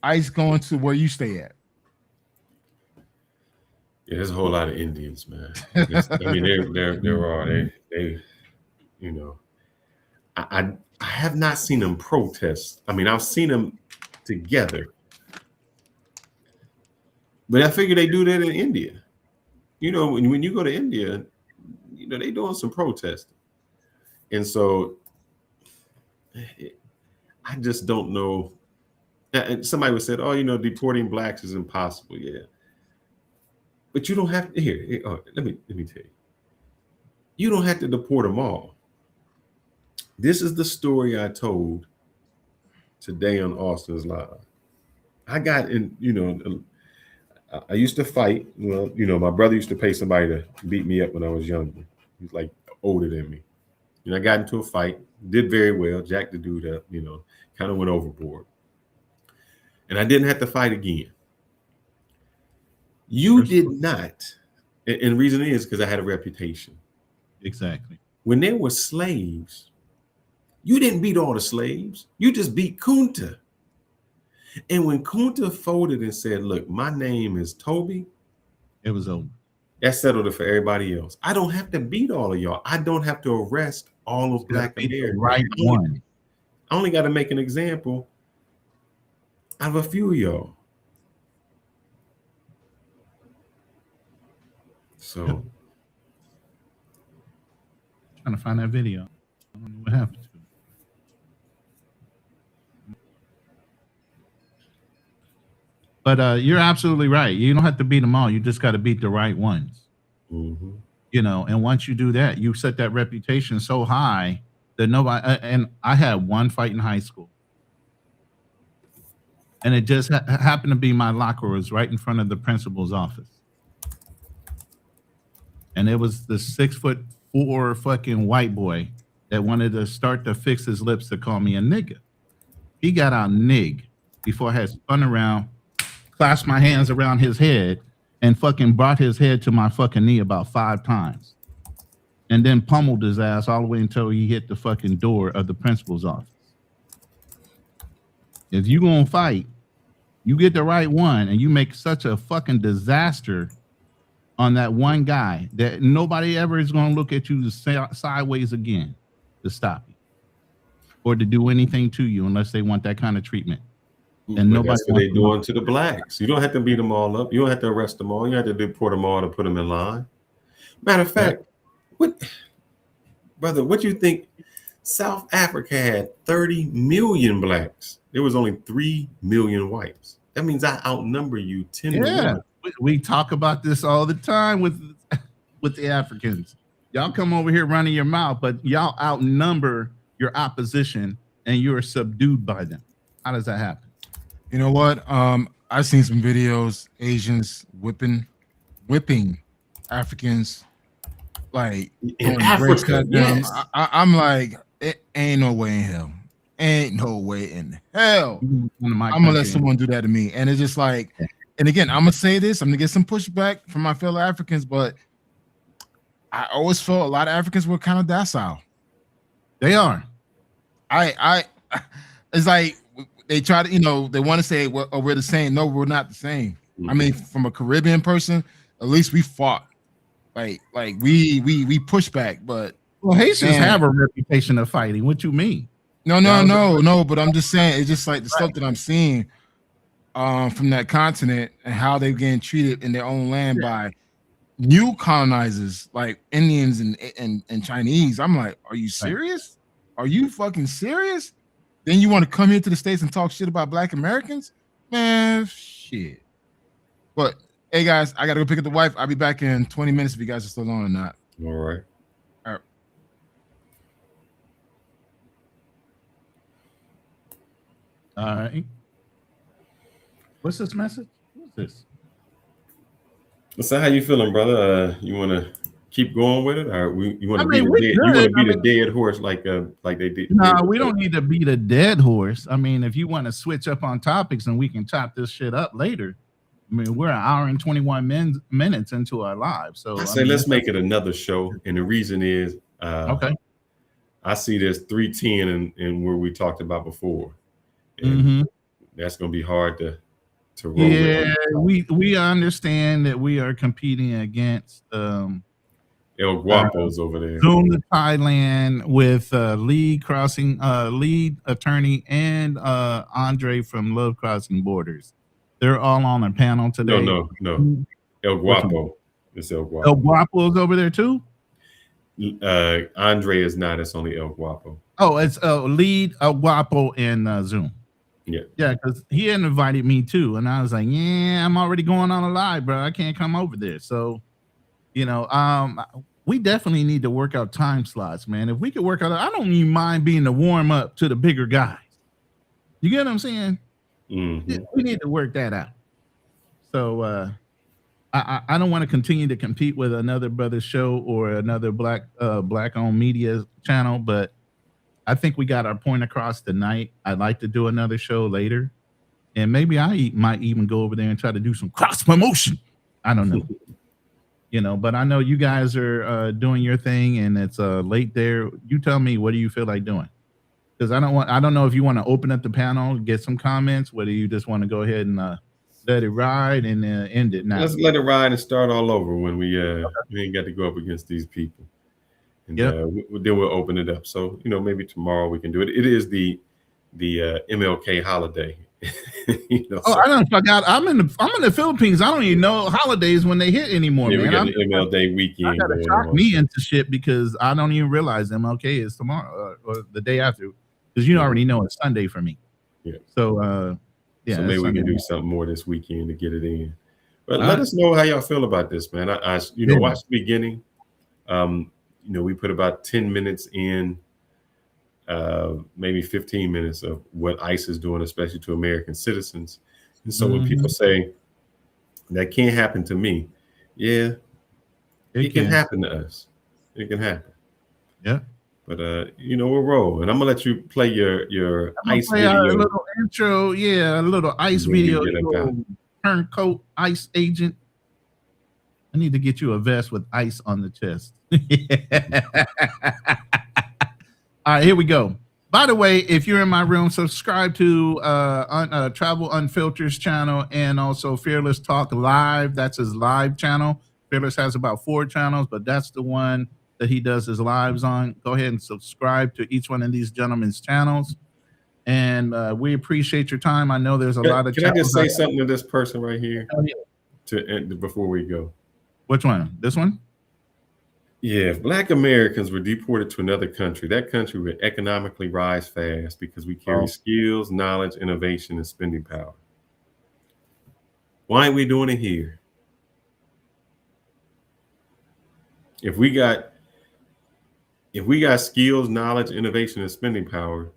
ICE going to where you stay at. Yeah, there's a whole lot of Indians, man. I have not seen them protest. I've seen them together, but I figure they do that in India. When you go to India, they doing some protesting, and so I just don't know. Somebody would say, "Oh, deporting blacks is impossible." Yeah, but you don't have to. Here, let me tell you. You don't have to deport them all. This is the story I told today on Austin's Live. I got in, I used to fight. Well, my brother used to pay somebody to beat me up when I was younger. He's like older than me. I got into a fight, did very well, jacked the dude up, kind of went overboard. And I didn't have to fight again. You did not. And the reason is because I had a reputation. Exactly. When there were slaves, you didn't beat all the slaves. You just beat Kunta. And when Kunta folded and said, "Look, my name is Toby," it was over. That settled it for everybody else. I don't have to beat all of y'all. I don't have to arrest all of Black Americans. Right one. I only got to make an example out of a few of y'all. So, trying to find that video. I don't know what happened to it. But you're absolutely right. You don't have to beat them all. You just got to beat the right ones. Mm-hmm. And once you do that, you set that reputation so high that nobody. And I had one fight in high school, and it just happened to be my locker was right in front of the principal's office, and it was the 6'4" fucking white boy that wanted to start to fix his lips to call me a nigga. He got out nig before I had spun around, clasped my hands around his head, and fucking brought his head to my fucking knee about 5 times. And then pummeled his ass all the way until he hit the fucking door of the principal's office. If you gonna fight, you get the right one and you make such a fucking disaster on that one guy that nobody ever is gonna look at you sideways again to stop you or to do anything to you unless they want that kind of treatment. And nobody that's what they're doing to the blacks. You don't have to beat them all up. You don't have to arrest them all. You have to deport them all to put them in line. Matter of fact, what you think? South Africa had 30 million blacks. There was only 3 million whites. That means I outnumber you 10 to 1. We talk about this all the time with with the Africans. Y'all come over here running your mouth, but y'all outnumber your opposition and you're subdued by them. How does that happen? You know what? I've seen some videos, Asians whipping Africans, like In going bricks Africa, at them. yes. I'm like, it ain't no way in hell. Ain't no way in hell. I'm gonna let someone do that to me. And it's just like, and again, I'm gonna say this, I'm gonna get some pushback from my fellow Africans, but I always felt a lot of Africans were kind of docile. They are. It's like they try to, they want to say we're the same. No, we're not the same. I mean, from a Caribbean person, at least we fought. Like we push back, but Haitians have a reputation of fighting. What you mean? No. But I'm just saying, it's just like the stuff that I'm seeing from that continent and how they're getting treated in their own land by new colonizers like Indians and Chinese. I'm like, are you serious? Are you fucking serious? Then you want to come here to the States and talk shit about Black Americans? Man, shit. But hey guys, I gotta go pick up the wife. I'll be back in 20 minutes if you guys are still on or not. All right. All right. All right. What's this message? What's this? So how you feeling, brother? You want to keep going with it, or you want to beat the dead horse like they did? No, we don't need to beat a dead horse. I mean, if you want to switch up on topics and we can chop this shit up later. I mean, we're an hour and 21 minutes into our live. So I say let's make it another show. And the reason is okay. I see this 310 and where we talked about before. And that's gonna be hard to roll with. We understand that we are competing against El Guapo's over there. Zoom to Thailand with lead attorney and Andre from Love Crossing Borders. They're all on a panel today. No. El Guapo. It's El Guapo. El Guapo is over there too? Andre is not. It's only El Guapo. Oh, it's lead El Guapo and Zoom. Yeah. Yeah, because he had invited me too. And I was like, yeah, I'm already going on a live, bro. I can't come over there. So, we definitely need to work out time slots, man. If we could work out, I don't even mind being the warm up to the bigger guys. You get what I'm saying? Mm-hmm. We need to work that out. So I don't want to continue to compete with another brother show or another black owned media channel, but I think we got our point across tonight. I'd like to do another show later, and maybe I might even go over there and try to do some cross promotion. I don't know. But I know you guys are doing your thing, and it's late there. You tell me, what do you feel like doing? Because I don't know if you want to open up the panel, get some comments, whether you just want to go ahead and let it ride and end it now. Let's let it ride and start all over when we ain't got to go up against these people. And then we'll open it up. So, maybe tomorrow we can do it. It is the MLK holiday. I forgot. I'm in the Philippines. I don't even know holidays when they hit anymore, man. We got the MLK weekend. I gotta shock me into shit because I don't even realize MLK is tomorrow or the day after. Because you already know it's Sunday for me. Yeah. So so maybe we can do something more this weekend to get it in. But let us know how y'all feel about this, man. I watch the beginning. We put about 10 minutes in, maybe 15 minutes of what ICE is doing, especially to American citizens. And so when people say that can't happen to me, it can happen to us. It can happen. Yeah. But we'll roll, and I'm gonna let you play your ICE video. A little intro, a little ICE video. Turncoat ICE agent. I need to get you a vest with ICE on the chest. All right, here we go. By the way, if you're in my room, subscribe to Travel Unfiltered's channel and also Fearless Talk Live. That's his live channel. Fearless has about 4 channels, but that's the one that he does his lives on. Go ahead and subscribe to each one of these gentlemen's channels. And we appreciate your time. I know there's a lot of. Can I just say something to this person right here before we go? Which one? This one? Yeah, if Black Americans were deported to another country, that country would economically rise fast because we carry skills, knowledge, innovation, and spending power. Why ain't we doing it here? If we got skills, knowledge, innovation, and spending power,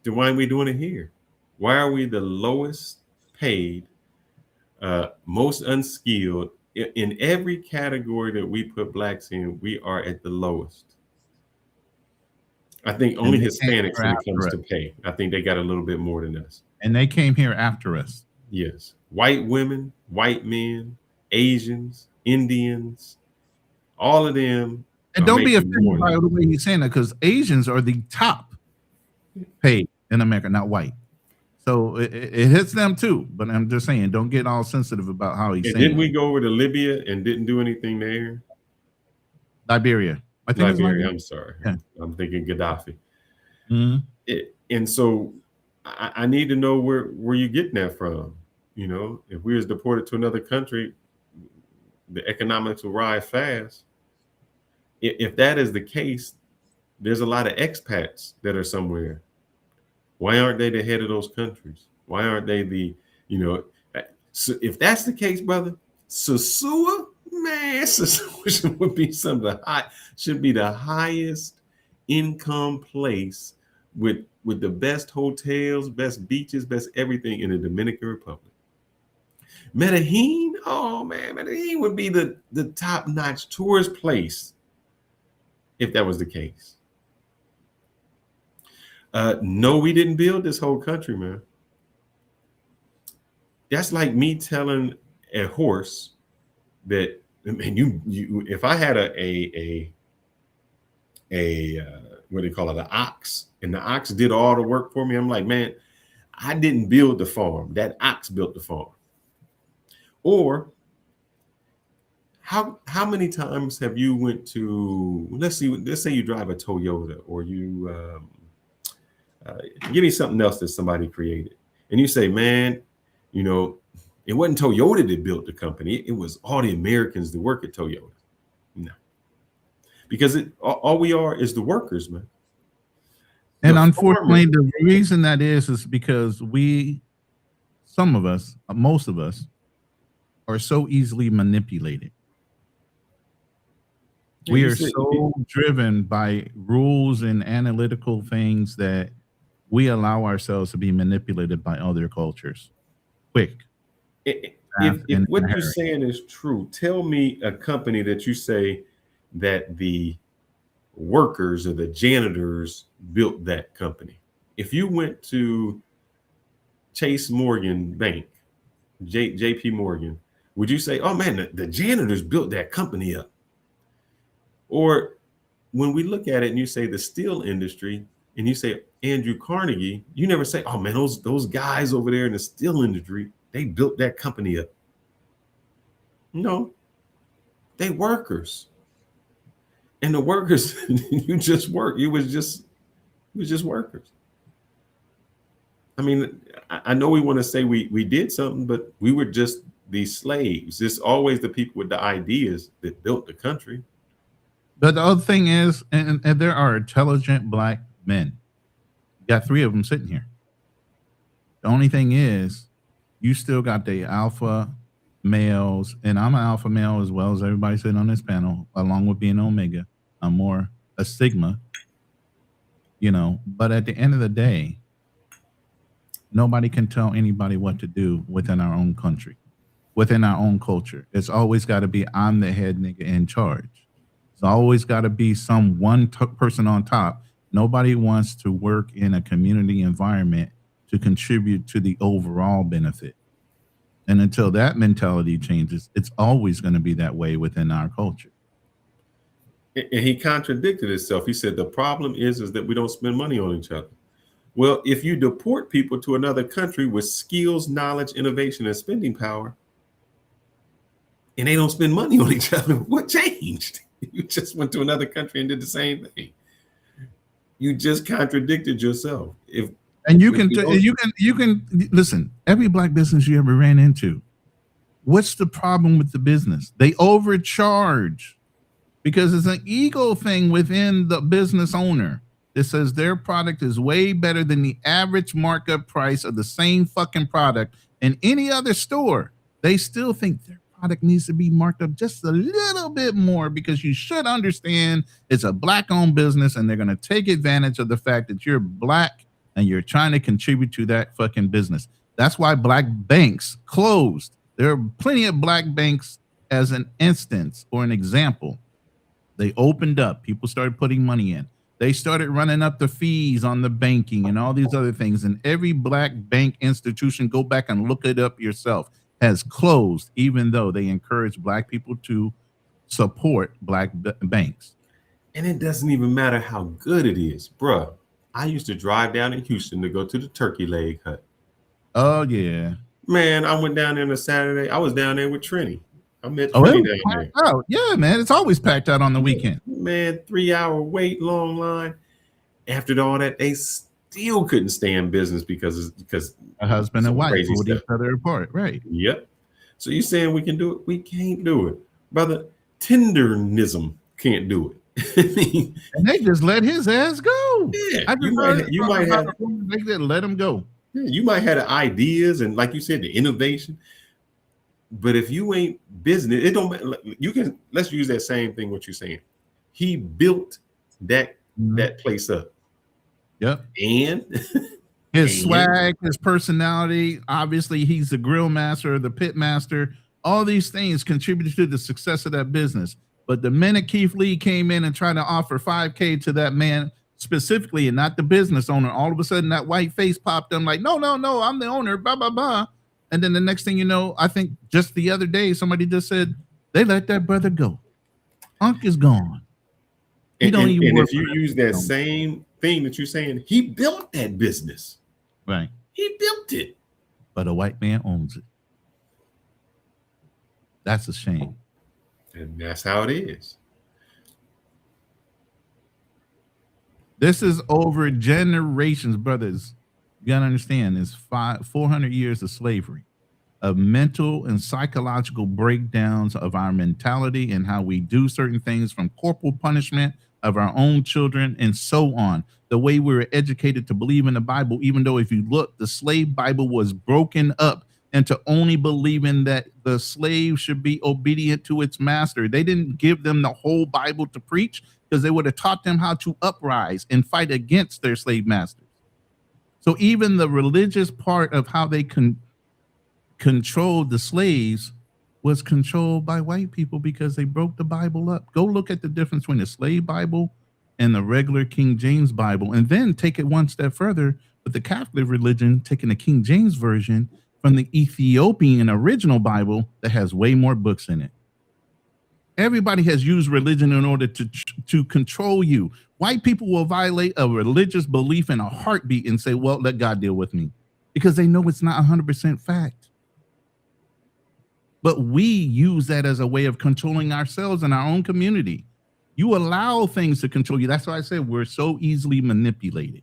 then why aren't we doing it here? Why are we the lowest paid, most unskilled? In every category that we put blacks in, we are at the lowest. I think only Hispanics when it comes to pay. I think they got a little bit more than us. And they came here after us. Yes. White women, white men, Asians, Indians, all of them. And don't be offended by the way he's saying that, because Asians are the top paid in America, not white. So it hits them too. But I'm just saying, don't get all sensitive about how he's saying. Didn't we go over to Libya and didn't do anything there? Liberia. I think Liberia. I'm sorry. Yeah. I'm thinking Gaddafi. Mm-hmm. And so I need to know where you're getting that from. You know, if we was deported to another country, the economics will rise fast. If that is the case, there's a lot of expats that are somewhere. Why aren't they the head of those countries? Why aren't they the, you know, so if that's the case, brother, Sosua, man, Sosua would be some of the should be the highest income place with the best hotels, best beaches, best everything in the Dominican Republic. Medellin, oh man, Medellin would be the top-notch tourist place if that was the case. No, we didn't build this whole country, man. That's like me telling a horse that, man, you if I had a what do you call it, an ox, and the ox did all the work for me, I'm like, man, I didn't build the farm. That ox built the farm. Or how many times have you went to, let's say you drive a Toyota, or you give me something else that somebody created, and you say, man, you know, it wasn't Toyota that built the company. It was all the Americans that work at Toyota. No, because all we are is the workers, man. And unfortunately, the reason that is because some of us, most of us, are so easily manipulated. We are so driven by rules and analytical things that we allow ourselves to be manipulated by other cultures. Quick. If what you're saying is true, tell me a company that you say that the workers or the janitors built that company. If you went to Chase Morgan Bank, JP Morgan, would you say, oh man, the janitors built that company up? Or when we look at it and you say the steel industry and you say Andrew Carnegie, you never say, oh man, those guys over there in the steel industry, they built that company up. No, they workers. And the workers, you just work. It was just workers. I mean, I know we want to say we did something, but we were just these slaves. It's always the people with the ideas that built the country. But the other thing is, and there are intelligent black men. You got 3 of them sitting here. The only thing is, you still got the alpha males, and I'm an alpha male as well as everybody sitting on this panel, along with being Omega. I'm more a Sigma, you know. But at the end of the day, nobody can tell anybody what to do within our own country, within our own culture. It's always got to be, I'm the head nigga in charge. It's always got to be some one person on top. Nobody wants to work in a community environment to contribute to the overall benefit. And until that mentality changes, it's always going to be that way within our culture. And he contradicted himself. He said the problem is that we don't spend money on each other. Well, if you deport people to another country with skills, knowledge, innovation, and spending power, and they don't spend money on each other, what changed? You just went to another country and did the same thing. You just contradicted yourself. And you can listen, every black business you ever ran into, what's the problem with the business? They overcharge because it's an ego thing within the business owner that says their product is way better than the average markup price of the same fucking product in any other store. They still think their product needs to be marked up just a little bit more, because you should understand it's a black-owned business and they're going to take advantage of the fact that you're black and you're trying to contribute to that fucking business. That's why black banks closed. There are plenty of black banks as an instance or an example. They opened up. People started putting money in. They started running up the fees on the banking and all these other things. And every black bank institution, go back and look it up yourself, has closed, even though they encourage black people to support black banks. And it doesn't even matter how good it is. Bruh, I used to drive down in Houston to go to the turkey leg hut. Oh, yeah. Man, I went down there on a Saturday. I was down there with Trini. I met Trini down there. Out. Yeah, man. It's always packed out on the weekend. Man, 3-hour wait, long line. After all that, they still couldn't stay in business because a husband and wife pulled each other apart. Right. Yep. So you saying we can do it? We can't do it. Brother, tendernism can't do it. And they just let his ass go. Yeah, you might have they let him go. Yeah, you might have the ideas and, like you said, the innovation. But if you ain't business, it don't matter. You can, let's use that same thing what you're saying. He built that place up. Yep. And his swag, his personality, obviously he's the grill master, the pit master. All these things contributed to the success of that business. But the minute Keith Lee came in and tried to offer $5,000 to that man specifically, and not the business owner, all of a sudden that white face popped up like, no, I'm the owner, blah, blah, blah. And then the next thing you know, I think just the other day, somebody just said, they let that brother go. Unc is gone. And if you use that same thing that you're saying, he built that business. Right. He built it. But a white man owns it. That's a shame. And that's how it is. This is over generations, brothers. You gotta understand, it's 400 years of slavery, of mental and psychological breakdowns of our mentality and how we do certain things, from corporal punishment of our own children and so on. The way we were educated to believe in the Bible, even though if you look, the slave Bible was broken up into only believing that the slave should be obedient to its master. They didn't give them the whole Bible to preach, because they would have taught them how to uprise and fight against their slave masters. So even the religious part of how they controlled the slaves was controlled by white people, because they broke the Bible up. Go look at the difference between the slave Bible and the regular King James Bible, and then take it one step further with the Catholic religion, taking the King James version from the Ethiopian original Bible that has way more books in it. Everybody has used religion in order to control you. White people will violate a religious belief in a heartbeat and say, well, let God deal with me, because they know it's not 100% fact. But we use that as a way of controlling ourselves and our own community. You allow things to control you. That's why I said we're so easily manipulated.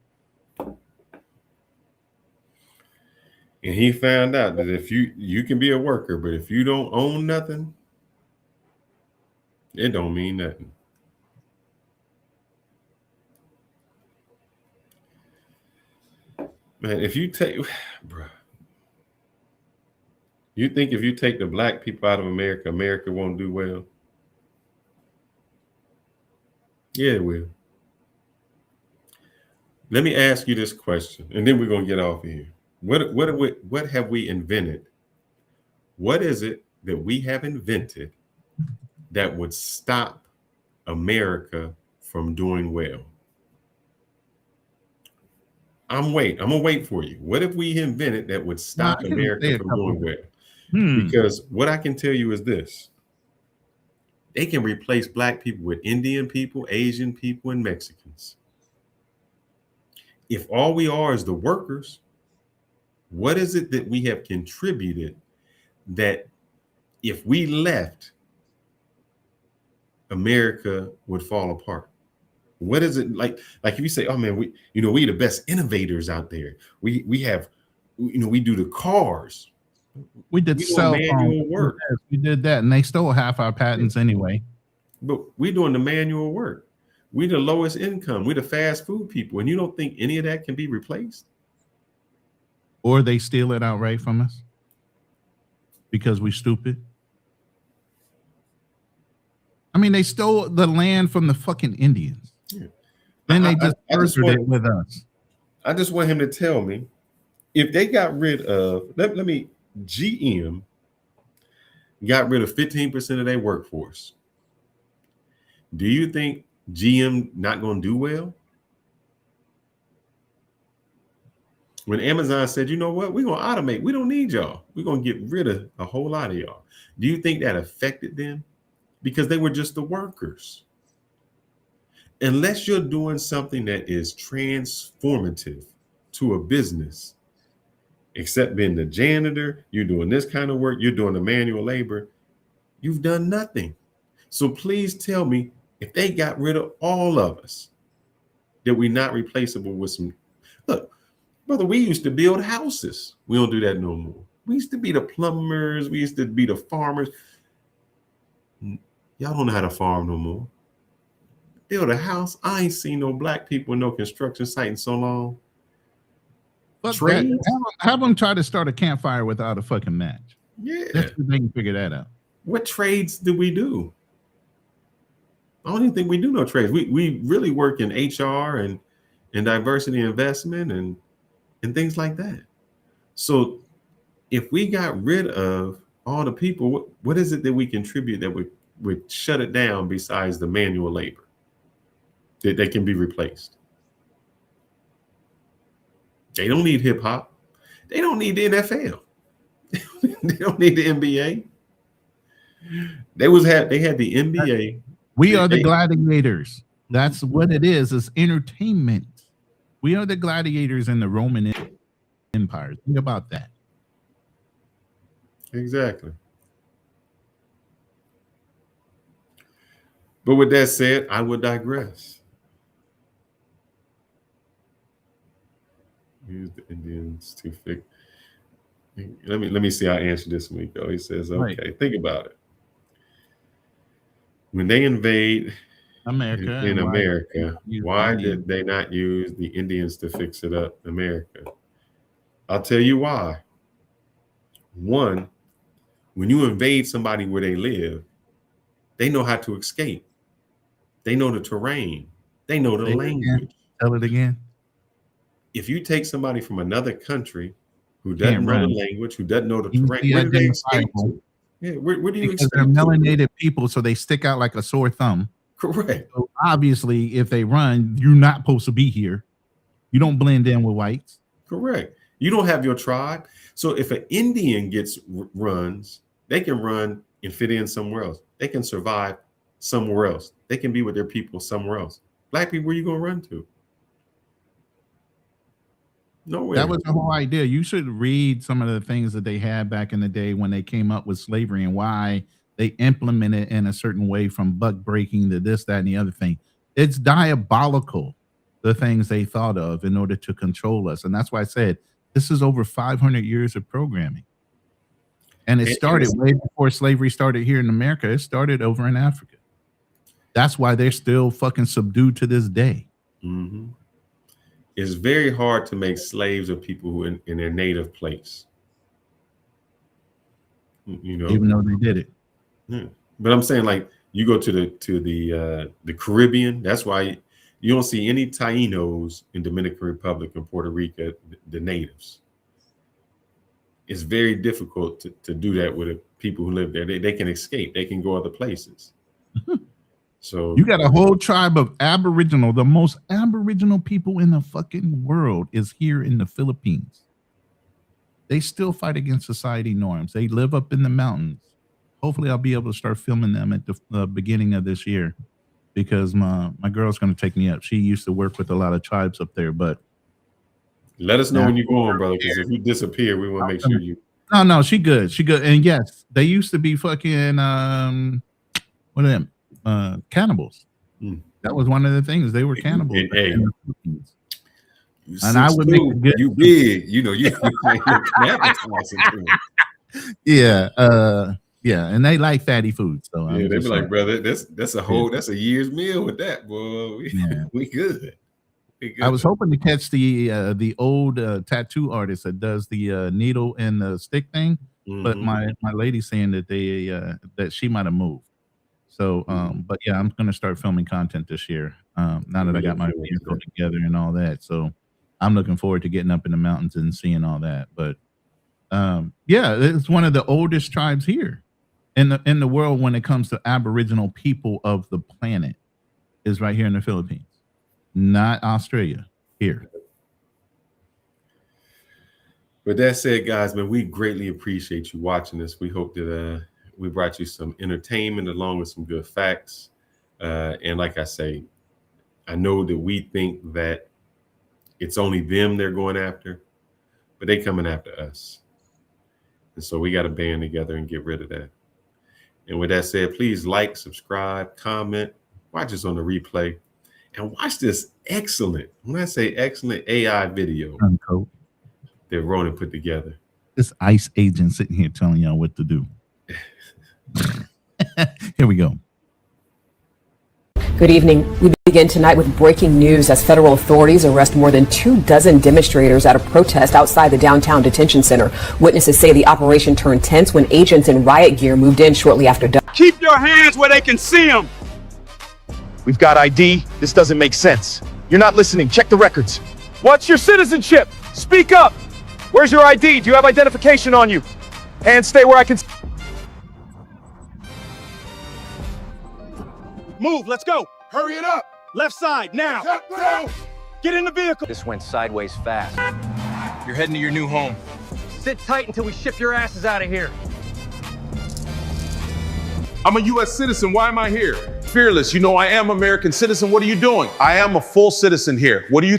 And he found out that if you can be a worker, but if you don't own nothing, it don't mean nothing. Man, if you take, bro, you think if you take the black people out of America, America won't do well? Yeah, it will. Let me ask you this question, and then we're gonna get off of here. What have we invented? What is it that we have invented that would stop America from doing well? I'm gonna wait for you. What if we invented that would stop America from doing well? Because what I can tell you is this: they can replace black people with Indian people, Asian people, and Mexicans. If all we are is the workers, what is it that we have contributed that if we left, America would fall apart? What is it like if you say, oh man, we the best innovators out there. We have, we do the cars. We did cell phone work. We did that, and they stole half our patents anyway. But we're doing the manual work. We the lowest income. We're the fast food people, and you don't think any of that can be replaced? Or they steal it outright from us because we stupid. mean, they stole the land from the fucking Indians. Yeah. Then they just murdered it with us. I just want him to tell me if they got rid of, GM got rid of 15% of their workforce. Do you think GM not going to do well? When Amazon said, you know what, we're going to automate. We don't need y'all. We're going to get rid of a whole lot of y'all. Do you think that affected them? Because they were just the workers. Unless you're doing something that is transformative to a business, except being the janitor, you're doing this kind of work, you're doing the manual labor, you've done nothing. So please tell me, if they got rid of all of us, that we're not replaceable with some. Look, brother, we used to build houses. We don't do that no more. We used to be the plumbers. We used to be the farmers. Y'all don't know how to farm no more. Build a house. I ain't seen no black people in no construction site in so long. Have them try to start a campfire without a fucking match. Yeah. Let's see if they can figure that out. What trades do we do? I don't even think we do no trades. We really work in HR and diversity investment and things like that. So if we got rid of all the people, what is it that we contribute that would shut it down besides the manual labor that they can be replaced? They don't need hip hop. They don't need the NFL. They don't need the NBA. They had the NBA. We are the gladiators. That's what it is entertainment. We are the gladiators in the Roman Empire. Think about that. Exactly. But with that said, I would digress. Use the Indians to fix. Let me see how I answer this week. Oh, he says, okay, right. Think about it. When they invade America in America, why did they not use the Indians to fix it up in America? I'll tell you why. One, when you invade somebody where they live, they know how to escape. They know the terrain. They know the language. Tell it again. If you take somebody from another country who doesn't know the language, who doesn't know the terrain, where do they escape to? Yeah, where do you escape? Because they're melanated people, so they stick out like a sore thumb. Correct. So obviously, if they run, you're not supposed to be here. You don't blend in with whites. Correct. You don't have your tribe. So if an Indian runs, they can run and fit in somewhere else. They can survive somewhere else. They can be with their people somewhere else. Black people, where you gonna run to? Nowhere. That was the whole idea. You should read some of the things that they had back in the day when they came up with slavery and why they implemented in a certain way, from buck breaking to this, that, and the other thing. It's diabolical, the things they thought of in order to control us. And that's why I said this is over 500 years of programming. And it started way before slavery started here in America. It started over in Africa. That's why they're still fucking subdued to this day. Mm-hmm. It's very hard to make slaves of people who in their native place. You know, even though they did it. Yeah. But I'm saying, like, you go to the Caribbean. That's why you don't see any Tainos in Dominican Republic and Puerto Rico, the natives. It's very difficult to do that with the people who live there. They can escape. They can go other places. So you got a whole tribe of Aboriginal. The most Aboriginal people in the fucking world is here in the Philippines. They still fight against society norms. They live up in the mountains. Hopefully I'll be able to start filming them at the beginning of this year, because my girl's going to take me up. She used to work with a lot of tribes up there, but let us know when you're going, brother, because if you disappear, we want to make sure you. No, she good. She good. And yes, they used to be fucking what are them? Cannibals. That was one of the things. They were cannibals. And I would make a good. You big, you know, you yeah, and they like fatty food. So yeah, they be like, brother, that's a year's meal with that, boy. We good. I was hoping to catch the old tattoo artist that does the needle and the stick thing, but my lady's saying that that she might have moved. So, but yeah, I'm going to start filming content this year. Now that I got my vehicle together and all that. So I'm looking forward to getting up in the mountains and seeing all that. But yeah, it's one of the oldest tribes here in the world when it comes to Aboriginal people of the planet, is right here in the Philippines, not Australia, here. With that said, guys, man, we greatly appreciate you watching this. We hope that we brought you some entertainment along with some good facts. And like I say, I know that we think that it's only them they're going after, but they coming after us. And so we got to band together and get rid of that. And with that said, please like, subscribe, comment, watch us on the replay, and watch this excellent, when I say excellent, AI video that Ronan put together. This ICE agent sitting here telling y'all what to do. Here we go. Good evening. We begin tonight with breaking news as federal authorities arrest more than 24 demonstrators at a protest outside the downtown detention center. Witnesses say the operation turned tense when agents in riot gear moved in shortly after dusk. Keep your hands where they can see them. We've got ID. This doesn't make sense. You're not listening. Check the records. What's your citizenship? Speak up. Where's your ID? Do you have identification on you? Hands stay where I can. Move, let's go. Hurry it up. Left side, now. Get in the vehicle. This went sideways fast. You're heading to your new home. Sit tight until we ship your asses out of here. I'm a U.S. citizen. Why am I here? Fearless. You know I am American citizen. What are you doing? I am a full citizen here. What are you?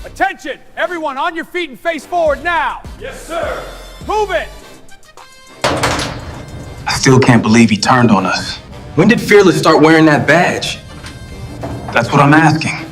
Attention! Everyone on your feet and face forward now. Yes, sir. Move it. I still can't believe he turned on us. When did Fearless start wearing that badge? That's what I'm asking.